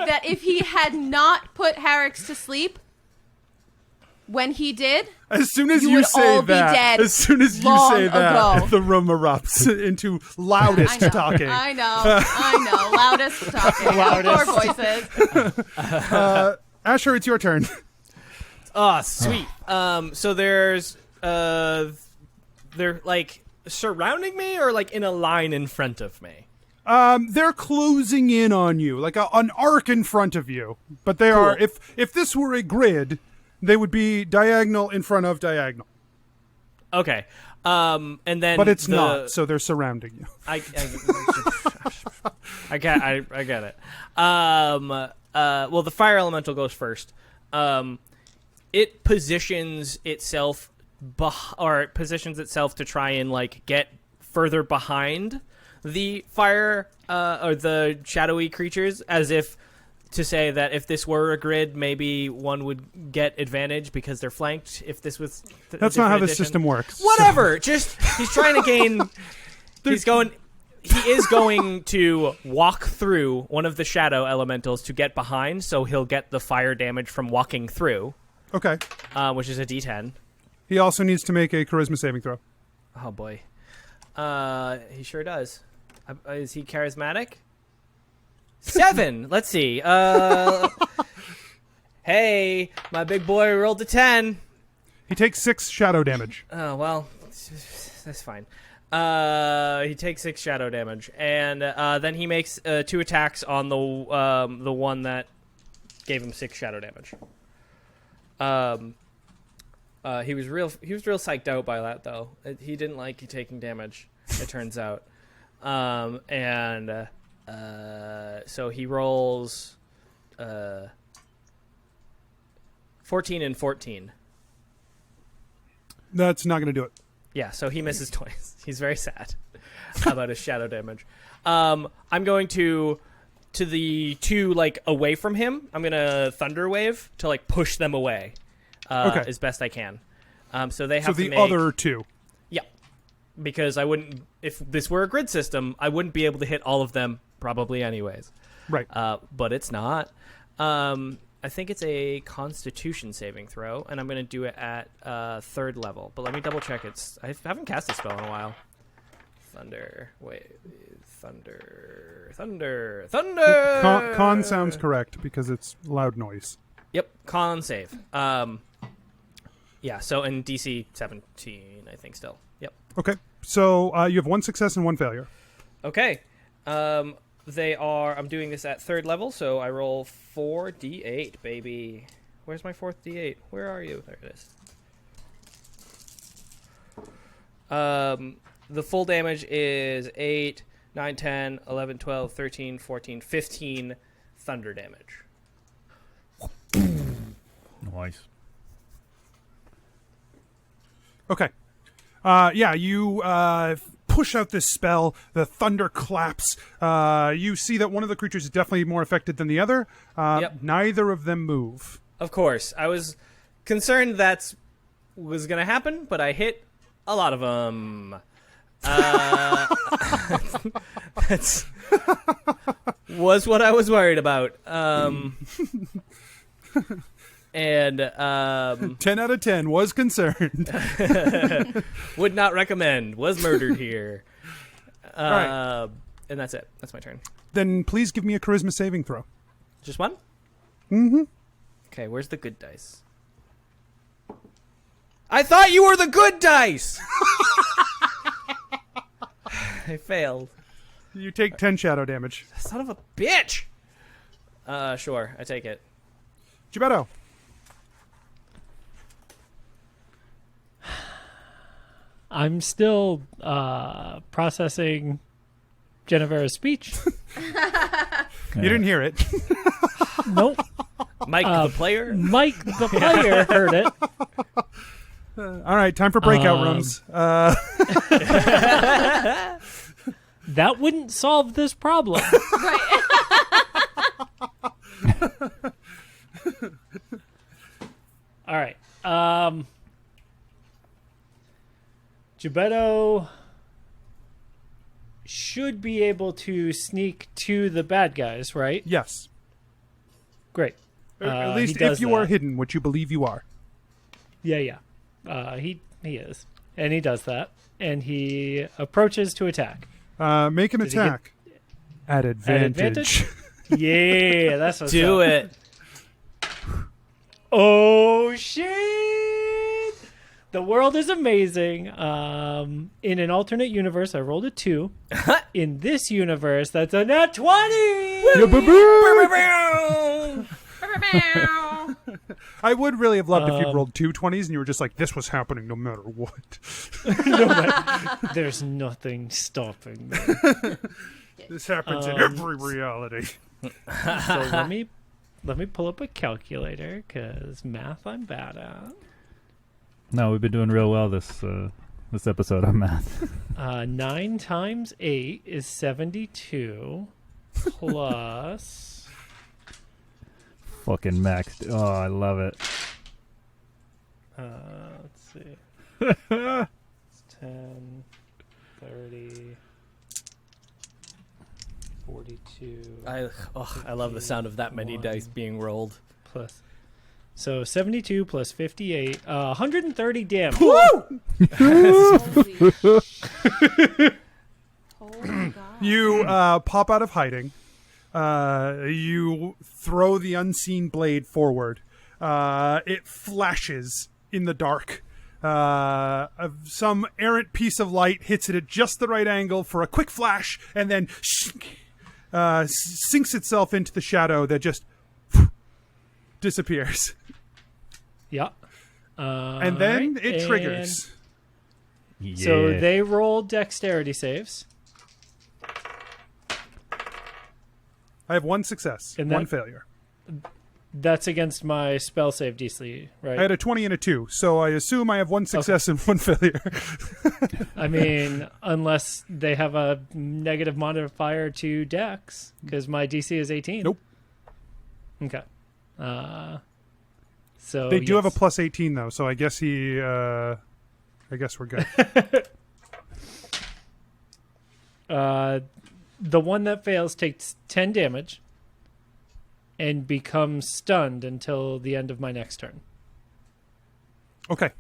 that if he had not put Herix to sleep, when he did, As soon as you you would say all be that, dead as soon as you long say that, ago. the room erupts into loudest talking. I know. Loudest talking. Loudest. Voices. Asher, it's your turn. Oh, sweet. So there's they're like surrounding me or like in a line in front of me. They're closing in on you, like an arc in front of you. But they are, if this were a grid, they would be diagonal in front of diagonal. Okay. And then but it's not, so they're surrounding you. I get it. Well, the fire elemental goes first. It positions itself to try and like get further behind the fire or the shadowy creatures, as if to say that if this were a grid, maybe one would get advantage because they're flanked. If this was that's not how the system works. Whatever. So. Just he's trying to gain. He is going to walk through one of the shadow elementals to get behind, so he'll get the fire damage from walking through. Okay. Which is a D10. He also needs to make a charisma saving throw. Oh boy. He sure does. Is he charismatic? 7. Let's see. Hey, my big boy rolled a 10. He takes 6 shadow damage. Oh well, that's fine. He takes 6 shadow damage, and then he makes 2 attacks on the one that gave him 6 shadow damage. He was real psyched out by that though. He didn't like taking damage, it turns out. So he rolls 14 and 14. That's not going to do it. Yeah, so he misses twice. He's very sad about his shadow damage. I'm going to the 2 like away from him. I'm going to Thunder Wave to like push them away as best I can. So they have to make... other 2. Yeah, because I wouldn't... If this were a grid system, I wouldn't be able to hit all of them probably anyways. Right. But it's not. I think it's a Constitution saving throw, and I'm going to do it at 3rd level. But let me double check. I haven't cast this spell in a while. Thunder. Con sounds correct because it's loud noise. Yep, con save. Yeah, so in DC 17, I think still. Yep. Okay, so you have 1 success and 1 failure. Okay. I'm doing this at 3rd level, so I roll 4d8, baby. Where's my 4th d8? Where are you? There it is. The full damage is 8, 9, 10, 11, 12, 13, 14, 15 thunder damage. Nice. Okay. You push out this spell. The thunder claps. You see that one of the creatures is definitely more affected than the other. Yep. Neither of them move. Of course. I was concerned that's was going to happen, but I hit a lot of them. That's was what I was worried about. And 10 out of 10 was concerned. would not recommend. Was murdered here. right. And that's it. That's my turn. Then please give me a charisma saving throw. Just one? Mm-hmm. Okay, where's the good dice? I thought you were the good dice! I failed. You take 10 shadow damage. Son of a bitch! Sure, I take it. Jebeddo. I'm still processing Jennuvera's speech. You didn't hear it. Nope. Mike, the player? Mike, the player, heard it. All right, time for breakout rooms. That wouldn't solve this problem. Right. All right. Jebeddo should be able to sneak to the bad guys, right? Yes. Great. At He least does if you are that. hidden, which you believe you are. Yeah. He is. And he does that. And he approaches to attack. Make an Did he get- attack. At advantage. Yeah, that's what's Do up. it. Oh, shit! The world is amazing. In an alternate universe, I rolled a 2. In this universe, that's a nat 20! Yeah, ba-boo! I would really have loved if you'd rolled 2 20s and you were just like, this was happening no matter what. There's nothing stopping me. This happens in every reality. So let me pull up a calculator, because math I'm bad at. No, we've been doing real well this episode on math. 9 times 8 is 72, plus... Fucking max. Oh, I love it. Let's see. It's 10, 30, 42... I love the sound of that many dice being rolled. plus... So 72 plus 58, 130 damage. Holy shit. Holy God. You pop out of hiding. You throw the unseen blade forward. It flashes in the dark. Some errant piece of light hits it at just the right angle for a quick flash, and then sinks itself into the shadow that just disappears. Yeah. And then it triggers. Yeah. So they roll dexterity saves. I have 1 success, And 1 that- failure. That's against my spell save DC, right? I had a 20 and a 2, so I assume I have 1 success and 1 failure. I mean, unless they have a negative modifier to dex, because my DC is 18. Nope. Okay. So They do have a yes. plus 18, though, so I guess I guess we're good. The one that fails takes 10 damage and becomes stunned until the end of my next turn. Okay.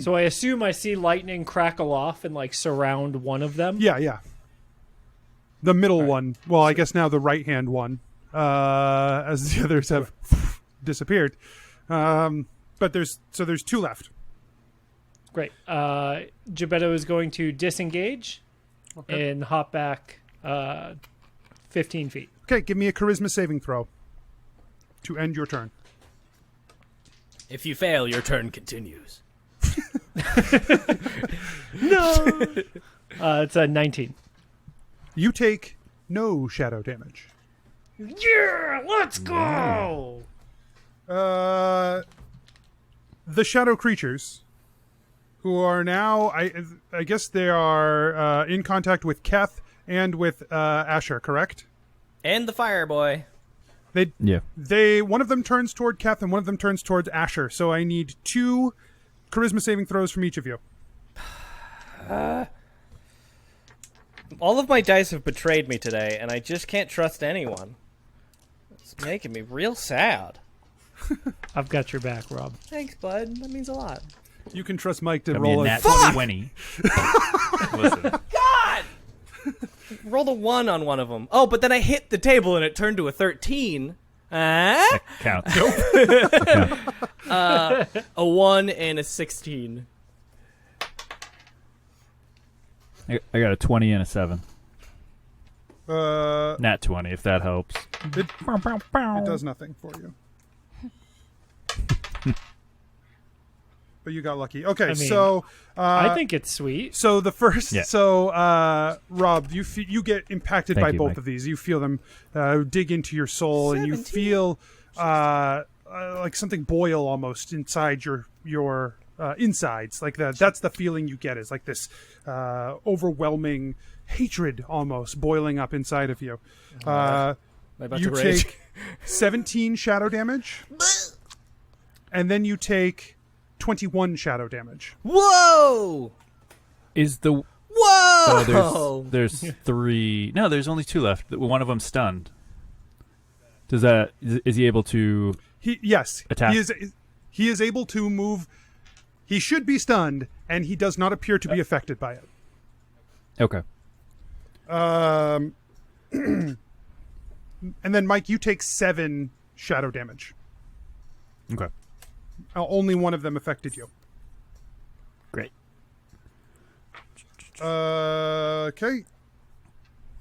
So I assume I see lightning crackle off and like surround one of them. Yeah. The middle one. Well, I guess now the right-hand one, as the others have disappeared. But there's 2 left. Great. Jebeddo is going to disengage and hop back 15 feet. Okay, give me a charisma saving throw to end your turn. If you fail, your turn continues. No! It's a 19. You take no shadow damage. Yeah! Let's go! The shadow creatures, who are now, I guess they are in contact with Keth and with Asher, correct? And the fire boy. Yeah. One of them turns toward Keth and one of them turns towards Asher. So I need 2 charisma saving throws from each of you. All of my dice have betrayed me today, and I just can't trust anyone. It's making me real sad. I've got your back, Rob. Thanks, bud. That means a lot. You can trust Mike to That'd be roll a a nat 20. Listen, God! Rolled a 1 on one of them. Oh, but then I hit the table and it turned to a 13. that counts. A 1 and a 16. I got a 20 and a 7. It Nat 20, if that helps. does nothing for you. But you got lucky. Okay, I mean, so I think it's sweet. so the first, Yeah. Rob, you get impacted Thank by you, both Mike. of these. You feel them dig into your soul, and you 17. feel like something boil almost inside your insides. Like that's the feeling you get, is like this overwhelming hatred almost boiling up inside of you. Am I about You to rage? take 17 shadow damage, and then you take 21 shadow damage. Whoa! Is the... Whoa! Oh, there's 3... No, there's only 2 left. One of them's stunned. Does that... Is he able to... Yes, Attack. he is able to move. He should be stunned, and he does not appear to be affected by it. Okay. And then, Mike, you take 7 shadow damage. Okay. Only one of them affected you. Great. Okay.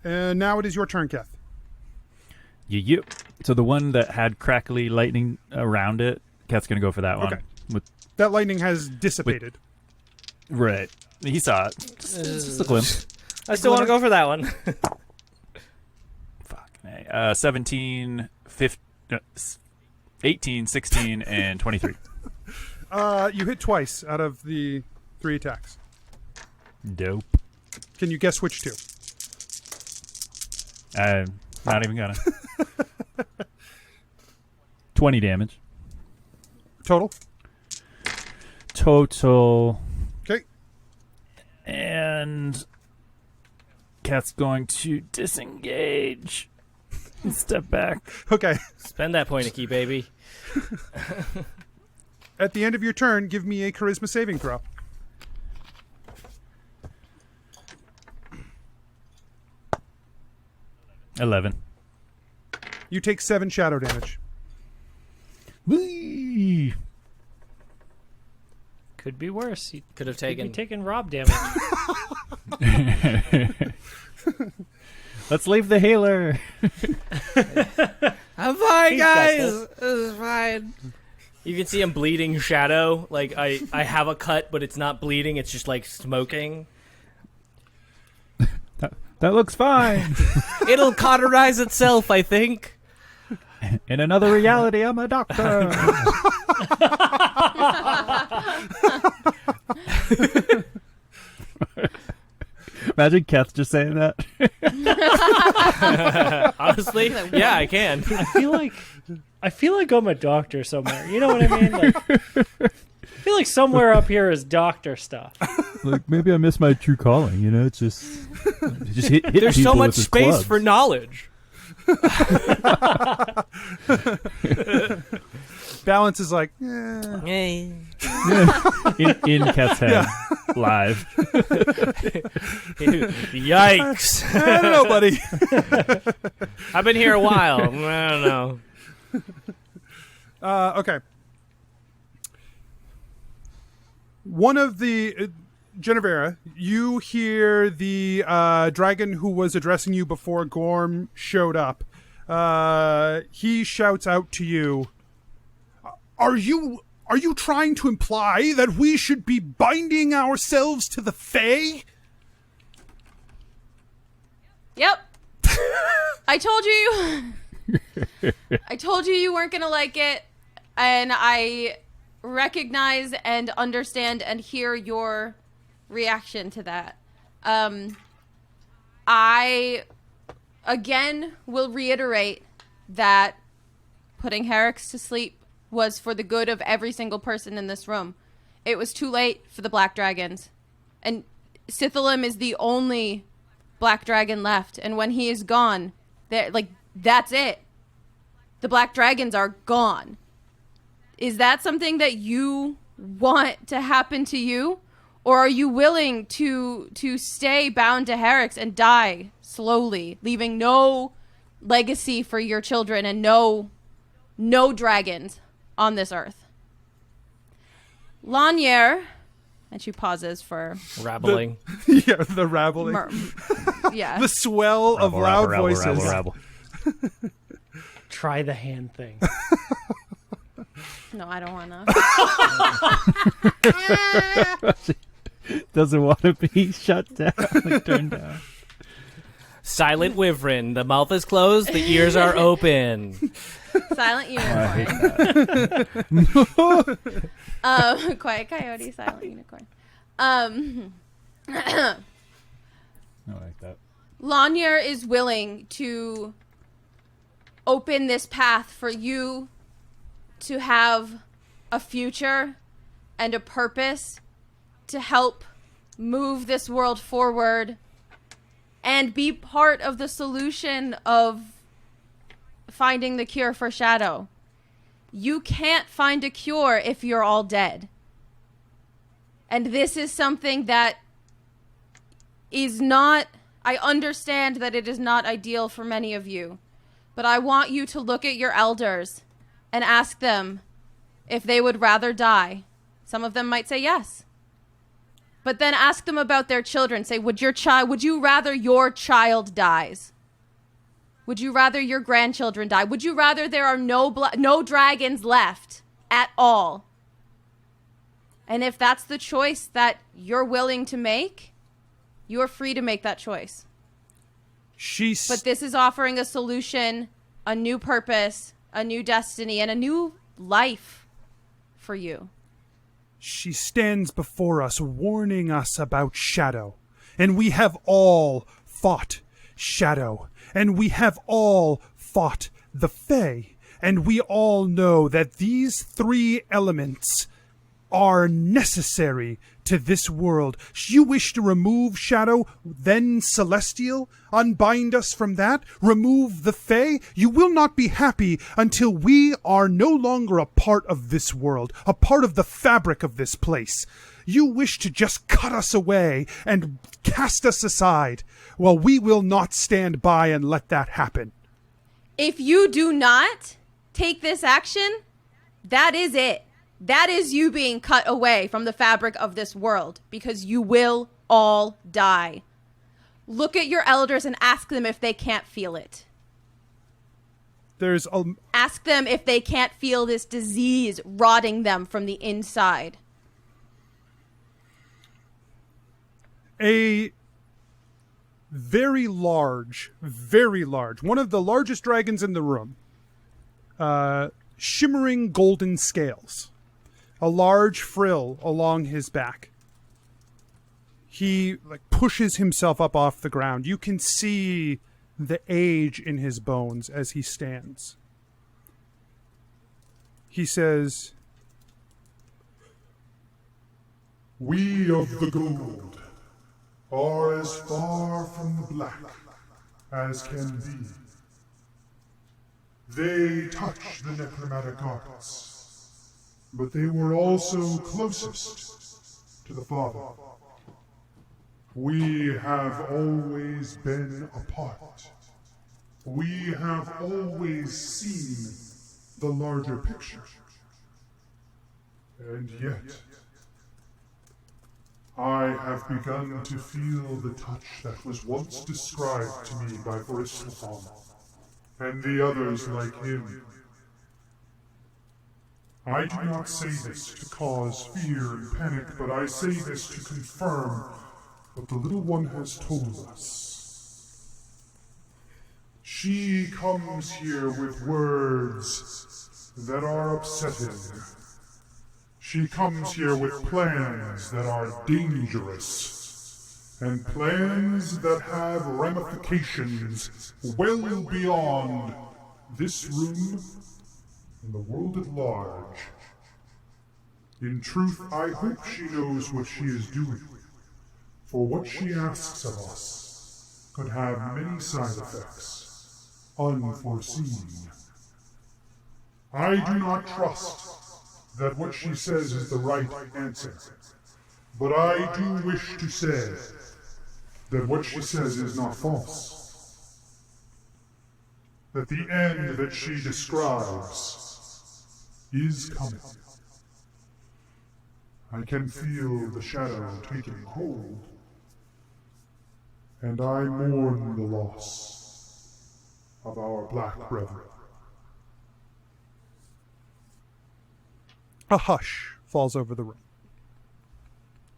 And now it is your turn, Keth. Yeah. So the one that had crackly lightning around it, Keth's going to go for that one. Okay. With, That lightning has dissipated. right. He saw it. Just a glimpse. I still want to go for that one. Fuck. 17, 15, 18, 16, and 23. You hit twice out of the 3 attacks. Dope. Can you guess which 2? I'm not even gonna. 20 damage. Total? Total. Okay. And Cat's going to disengage and step back. Okay. Spend that point of key, baby. At the end of your turn, give me a charisma saving throw. $11. You take 7 shadow damage. Whee! Could be worse. You Could have could be taken. taking Rob damage. Let's leave the healer. I'm fine, He's got guys. this. This is fine. You can see him bleeding shadow. Like I have a cut, but it's not bleeding. It's just like smoking. That looks fine. It'll cauterize itself, I think. In another reality, I'm a doctor. Imagine Keth just saying that. Honestly, yeah, I can. I feel like I'm a doctor somewhere. You know what I mean? Like, I feel like somewhere up here is doctor stuff. Like, maybe I missed my true calling, you know? It's just hit There's so people much with his space clubs. for knowledge. Balance is like, Hey. in Keth's head, live. Yikes. I don't know, buddy. I've been here a while. I don't know. Okay. One of the... Jennuvera, you hear the dragon who was addressing you before Gorm showed up. He shouts out to you, Are you trying to imply that we should be binding ourselves to the Fae? Yep. I told you you weren't going to like it, and I recognize and understand and hear your reaction to that. I again will reiterate that putting Herrick to sleep was for the good of every single person in this room. it was too late for the black dragons. And Sithalim is the only black dragon left. And when he is gone, that's it. The black dragons are gone. Is that something that you want to happen to you? Or are you willing to stay bound to Herix and die slowly, leaving no legacy for your children and no dragons on this earth? Lanier, and she pauses for Rabbling. Yeah, the rabbling. yeah. The swell of loud voices. Rabble. Try the hand thing. No, I don't want to. Doesn't want to be shut down, like turned down. Silent wyvern. The mouth is closed. The ears are open. Silent unicorn. Quiet coyote, silent unicorn. I like that. Lanier is willing to open this path for you to have a future and a purpose to help move this world forward and be part of the solution of finding the cure for Shadow. You can't find a cure if you're all dead. And this is something that is not... I understand that it is not ideal for many of you, but I want you to look at your elders and ask them if they would rather die. Some of them might say yes. But then ask them about their children. Say, would you rather your child dies? Would you rather your grandchildren die? Would you rather there are no dragons left at all? And if that's the choice that you're willing to make, you are free to make that choice. But this is offering a solution, a new purpose, a new destiny, and a new life for you. She stands before us, warning us about Shadow. And we have all fought Shadow. And we have all fought the Fae. And we all know that these three elements are necessary to this world. You wish to remove Shadow, then Celestial? Unbind us from that? Remove the Fae? You will not be happy until we are no longer a part of this world, a part of the fabric of this place. You wish to just cut us away and cast us aside. Well, we will not stand by and let that happen. If you do not take this action, that is it. That is you being cut away from the fabric of this world, because you will all die. Look at your elders and ask them if they can't feel it. Ask them if they can't feel this disease rotting them from the inside. A very large, one of the largest dragons in the room, shimmering golden scales, a large frill along his back. He pushes himself up off the ground. You can see the age in his bones as he stands. He says, We of the gold are as far from the black as can be. They touch the necromantic arts, but they were also closest to the Father. We have always been apart. We have always seen the larger picture. And yet, I have begun to feel the touch that was once described to me by Verislathon and the others like him. I do not say this to cause fear and panic, but I say this to confirm what the little one has told us. She comes here with words that are upsetting. She comes here with plans that are dangerous, and plans that have ramifications well beyond this room and the world at large. In truth, I hope she knows what she is doing, for what she asks of us could have many side effects, unforeseen. I do not trust that what she says is the right answer, but I do wish to say that what she says is not false. That the end that she describes is coming. I can feel the shadow taking hold, and I mourn the loss of our black brethren. A hush falls over the room.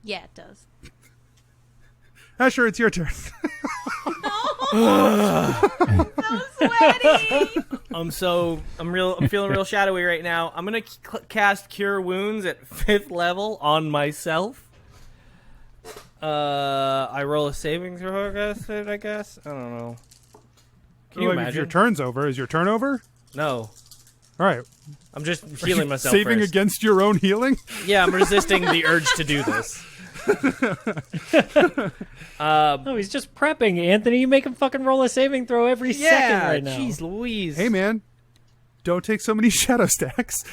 Yeah, it does. Asher, it's your turn. So sweaty. I'm feeling real shadowy right now. I'm gonna cast Cure Wounds at 5th level on myself. I roll a saving throw, I guess. I don't know. Can you If imagine? your turn's over, is your turn over? No, All right. I'm just healing myself. Saving first. against your own healing? Yeah, I'm resisting the urge to do this. No, he's just prepping, Anthony. You make him fucking roll a saving throw every second right now. Jeez Louise. Hey, man. Don't take so many shadow stacks.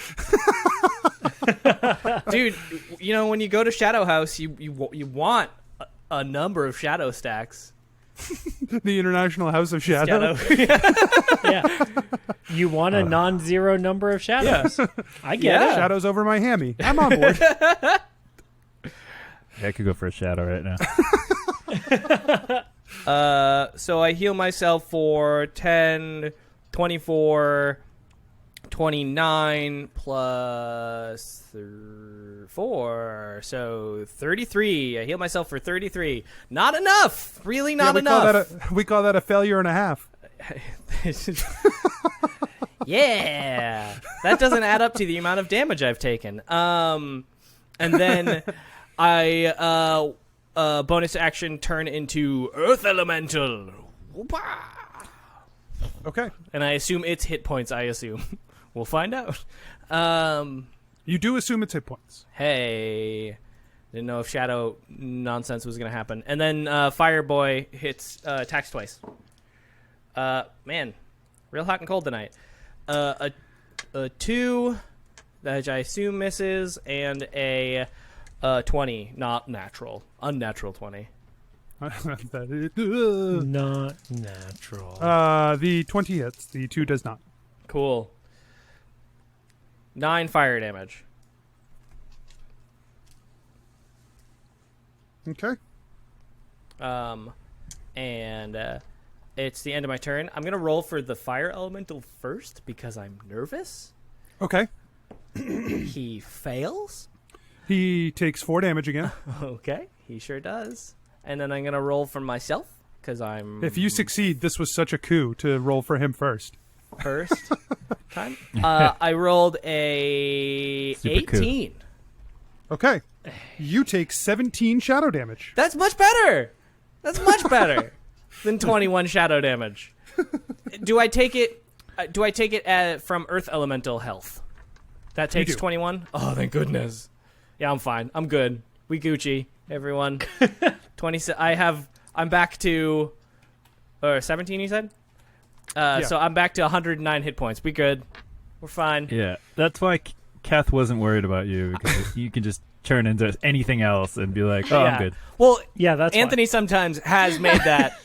Dude, you know, when you go to Shadow House, you want a number of shadow stacks. The International House of Shadow. Yeah. You want a non-zero number of shadows. I get it. Shadows over my hammy. I'm on board. Yeah, I could go for a shadow right now. So I heal myself for 10, 24, 29 plus 4, so 33. I heal myself for 33. Not enough. Really not enough. We call that a failure and a half. Yeah, that doesn't add up to the amount of damage I've taken. And then I bonus action turn into Earth Elemental. Whoopah! Okay. And I assume it's hit points. I assume we'll find out. You do assume it's hit points. Hey, didn't know if shadow nonsense was gonna happen. And then Fireboy hits attacks twice. Man, real hot and cold tonight. A 2, that I assume misses, and a 20, not natural, unnatural 20. Not natural. The 20 hits. The 2 does not. Cool. 9 fire damage. Okay. And it's the end of my turn. I'm gonna roll for the fire elemental first because I'm nervous. Okay. He fails. He takes 4 damage again. Okay, he sure does. And then I'm gonna roll for myself because I'm. If you succeed, this was such a coup to roll for him first. First time. I rolled a Super 18. Okay. You take 17 shadow damage. That's much better. That's much better than 21 shadow damage. Do I take it? From Earth Elemental health? That takes do. 21. Oh, thank goodness. Yeah, I'm fine. I'm good. We Gucci, everyone. 20. I'm back to. 17. You said. So I'm back to 109 hit points. We good. We're fine. Yeah, that's why Keth wasn't worried about you, because you can just turn into anything else and be like, oh, Yeah. I'm good. Well, Yeah, that's Anthony sometimes has made that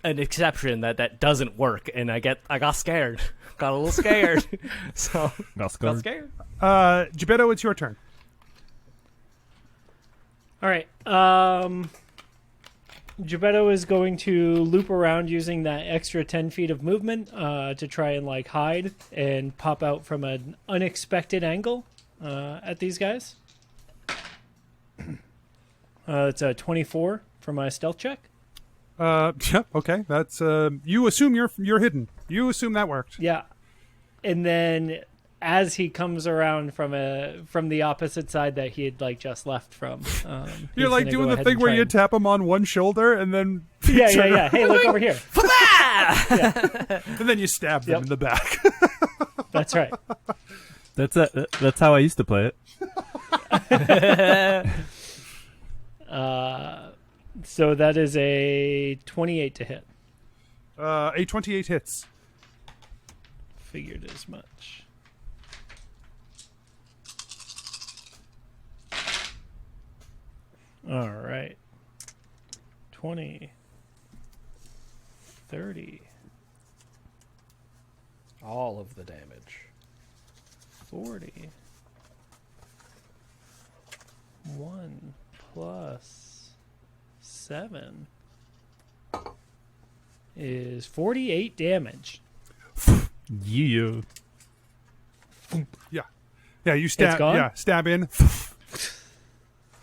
an exception that doesn't work, and I got scared. Got a little scared. So got scared. Jebeddo, it's your turn. All right. Jebeddo is going to loop around using that extra 10 feet of movement to try and like hide and pop out from an unexpected angle at these guys. It's a 24 for my stealth check. Yeah, okay. That's you assume you're hidden. You assume that worked. Yeah. And then as he comes around from the opposite side that he had like just left from, You're like doing the thing where you tap him on one shoulder and then yeah. Hey, look over here. and then you stab them in the back. That's right. That's how I used to play it. So that is a 28 to hit. A 28 hits. Figured as much. All right. 20, 30, All of the damage. 40. 1 plus 7 is 48 damage. Yeah. Yeah. Yeah, you stab. gone? Yeah, stab in.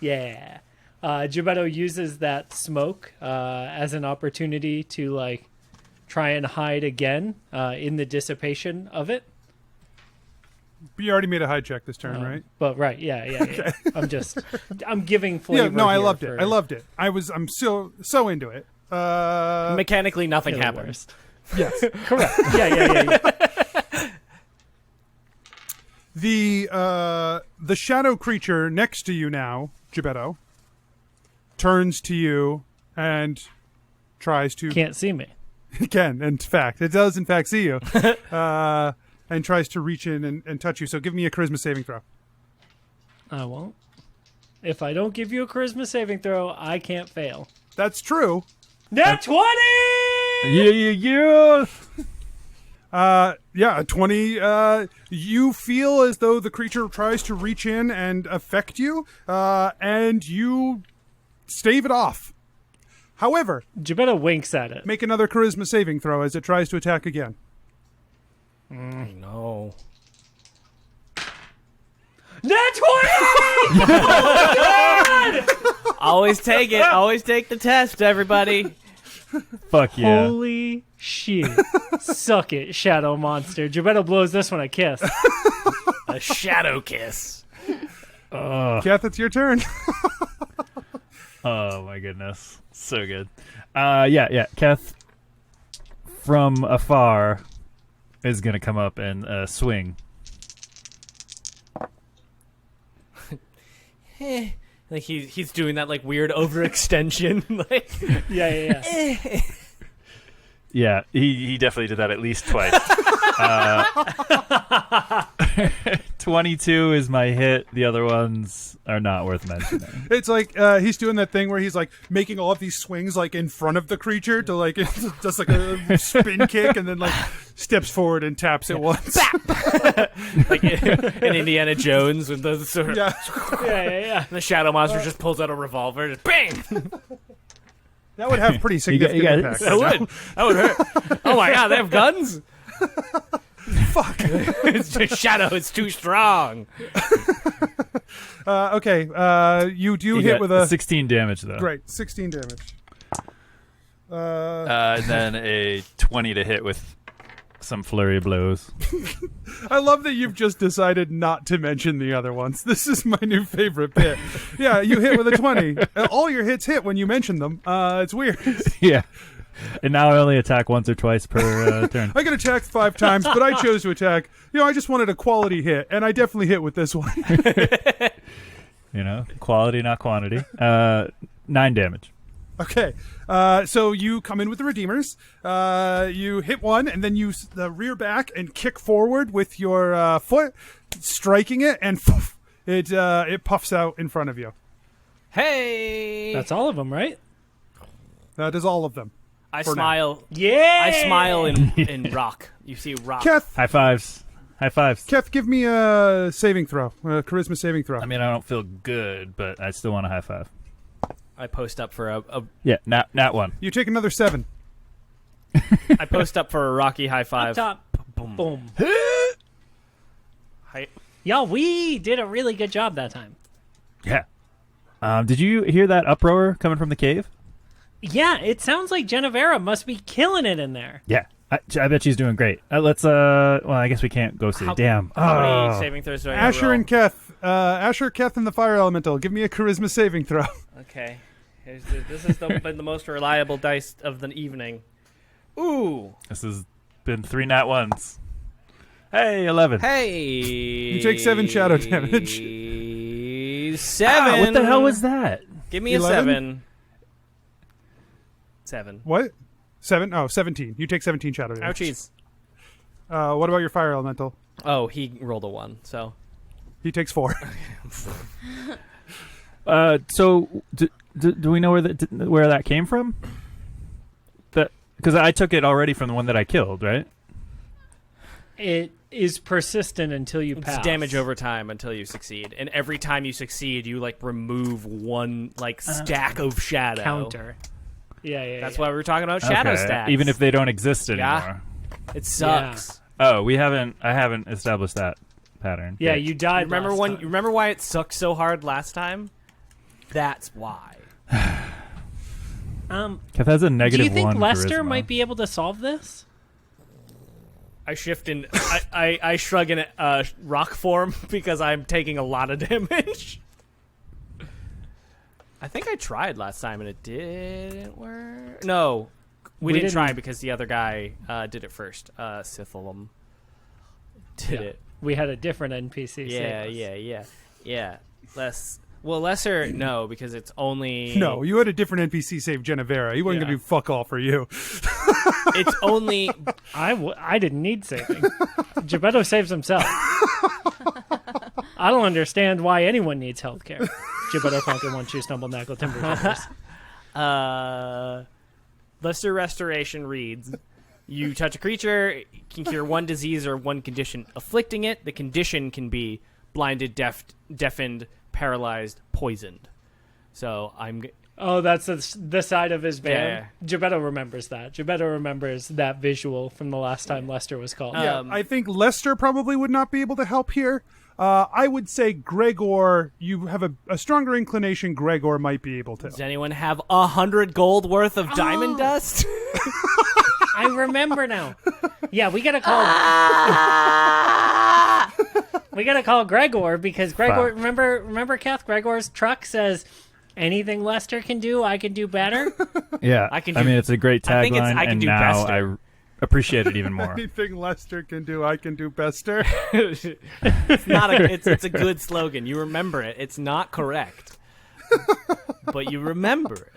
Yeah. Jebeddo uses that smoke as an opportunity to like try and hide again in the dissipation of it. But you already made a hide check this turn, right? But right, yeah. I'm giving flavor. Yeah, no, I here loved it. for- I loved it. I'm so into it. Mechanically, nothing for the happened. worst. Yes. Correct. Yeah. The shadow creature next to you now, Jebeddo, turns to you and tries to Can't see me. It does in fact see you. And tries to reach in and touch you. So give me a charisma saving throw. I won't. If I don't give you a charisma saving throw, I can't fail. That's true. Net 20! Yeah. Yeah, a 20. You feel as though the creature tries to reach in and affect you, and you stave it off. However, Jebeddo winks at it. make another charisma saving throw as it tries to attack again. No. Net 20! Always take it. Always take the test, everybody. Fuck yeah. Holy shit. Suck it, shadow monster. Jebeddo blows this one a kiss. A shadow kiss. Keth, it's your turn. Oh my goodness. So good. Yeah. Keth from afar is going to come up and swing. Like he's doing that like weird overextension. Like Yeah. Yeah, he definitely did that at least twice. 22 is my hit. The other ones are not worth mentioning. It's like he's doing that thing where he's like making all of these swings like in front of the creature to like just like a spin kick and then like steps forward and taps it once. like in Indiana Jones with the sort of Yeah, the shadow monster just pulls out a revolver, just bang. that would have pretty significant you got impact. That would hurt. Oh my god, they have guns. Fuck. It's just shadow. It's too strong. Okay, you do You hit got with a 16 damage though. great 16 damage. And then a 20 to hit with some flurry of blows. I love that you've just decided not to mention the other ones. This is my new favorite bit. Yeah, you hit with a 20. All your hits hit when you mention them. It's weird. Yeah. And now I only attack once or twice per turn. I get attacked 5 times, but I chose to attack. I just wanted a quality hit, and I definitely hit with this one. Quality, not quantity. 9 damage. Okay, so you come in with the Redeemers. You hit one, and then you rear back and kick forward with your foot, striking it, and it puffs out in front of you. Hey. That's all of them, right? That is all of them. I for smile. Yeah! I smile in rock. You see rock. Keth, High fives. Keth, give me a saving throw, a charisma saving throw. I mean, I don't feel good, but I still want a high five. I post up for a Yeah, nat 1. You take another 7. I post up for a rocky high five. Top. Boom. Boom. Hi. Y'all, we did a really good job that time. Yeah. Did you hear that uproar coming from the cave? Yeah, it sounds like Jennuvera must be killing it in there. Yeah. I bet she's doing great. Let's, well, I guess we can't go see. Damn. How many saving throws do I Asher roll? and Keth. Asher, Keth, and the Fire Elemental. Give me a charisma saving throw. Okay. This has been the most reliable dice of the evening. Ooh. This has been 3 nat 1s. Hey, 11. Hey. You take 7 shadow damage. a 7. What the hell was that? Give me 11? a 7. 7. What? 7? Oh, 17. You take 17 shadow damage. Ouchies. What about your fire elemental? Oh, he rolled a 1, so. He takes 4. So do we know where that came from? Because I took it already from the one that I killed, right? It is persistent until you It's pass. damage over time until you succeed. And every time you succeed, you, like, remove one, like, stack of shadow. Counter. Yeah. That's why we were talking about shadow Okay, stacks. even if they don't exist anymore. Yeah. It sucks. Oh, I haven't established that pattern. Yeah, Great. you died. You remember last when? time. You remember why it sucked so hard last time? That's why. Keth has a Do negative you think 1 Lester charisma. might be able to solve this? I shift in. I shrug in rock form because I'm taking a lot of damage. I think I tried last time and it didn't work. No, we didn't try because the other guy did it first. Sithalum did it. We had a different NPC. save us. Yeah. Lesser, no, because it's only. No, you had a different NPC save Jennuvera. He wasn't Yeah. going to do fuck all for you. It's only. I didn't need saving. Jebeddo saves himself. I don't understand why anyone needs healthcare. Jebeddo Funkin' One Shoe Stumble Knuckle Timber Timbers. Lesser Restoration reads: you touch a creature, it can cure one disease or one condition afflicting it. The condition can be blinded, deafened, paralyzed, poisoned. So I'm. Oh, that's the side of his band. Yeah. Jebeddo remembers that. Jebeddo remembers that visual from the last time Lester was called. Yeah, I think Lester probably would not be able to help here. I would say Gregor, you have a stronger inclination Gregor might be able to. Does anyone have 100 gold worth of diamond dust? I remember now. Yeah, we gotta call. We gotta call Gregor because Gregor. Fuck. Remember, Keth. Gregor's truck says, "Anything Lester can do, I can do better." Yeah, I can I do- mean, it's a great I think it's tagline, I can and do now bester. I appreciate it even more. Anything Lester can do, I can do bester. It's not a. It's a good slogan. You remember it. It's not correct, but you remember it.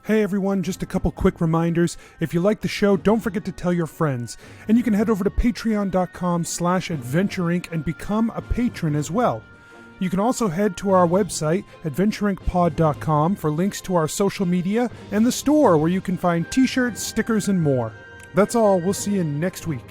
Hey everyone, just a couple quick reminders. If you like the show, don't forget to tell your friends. And you can head over to patreon.com/adventureinc and become a patron as well. You can also head to our website, adventureincpod.com, for links to our social media and the store where you can find t-shirts, stickers, and more. That's all. We'll see you next week.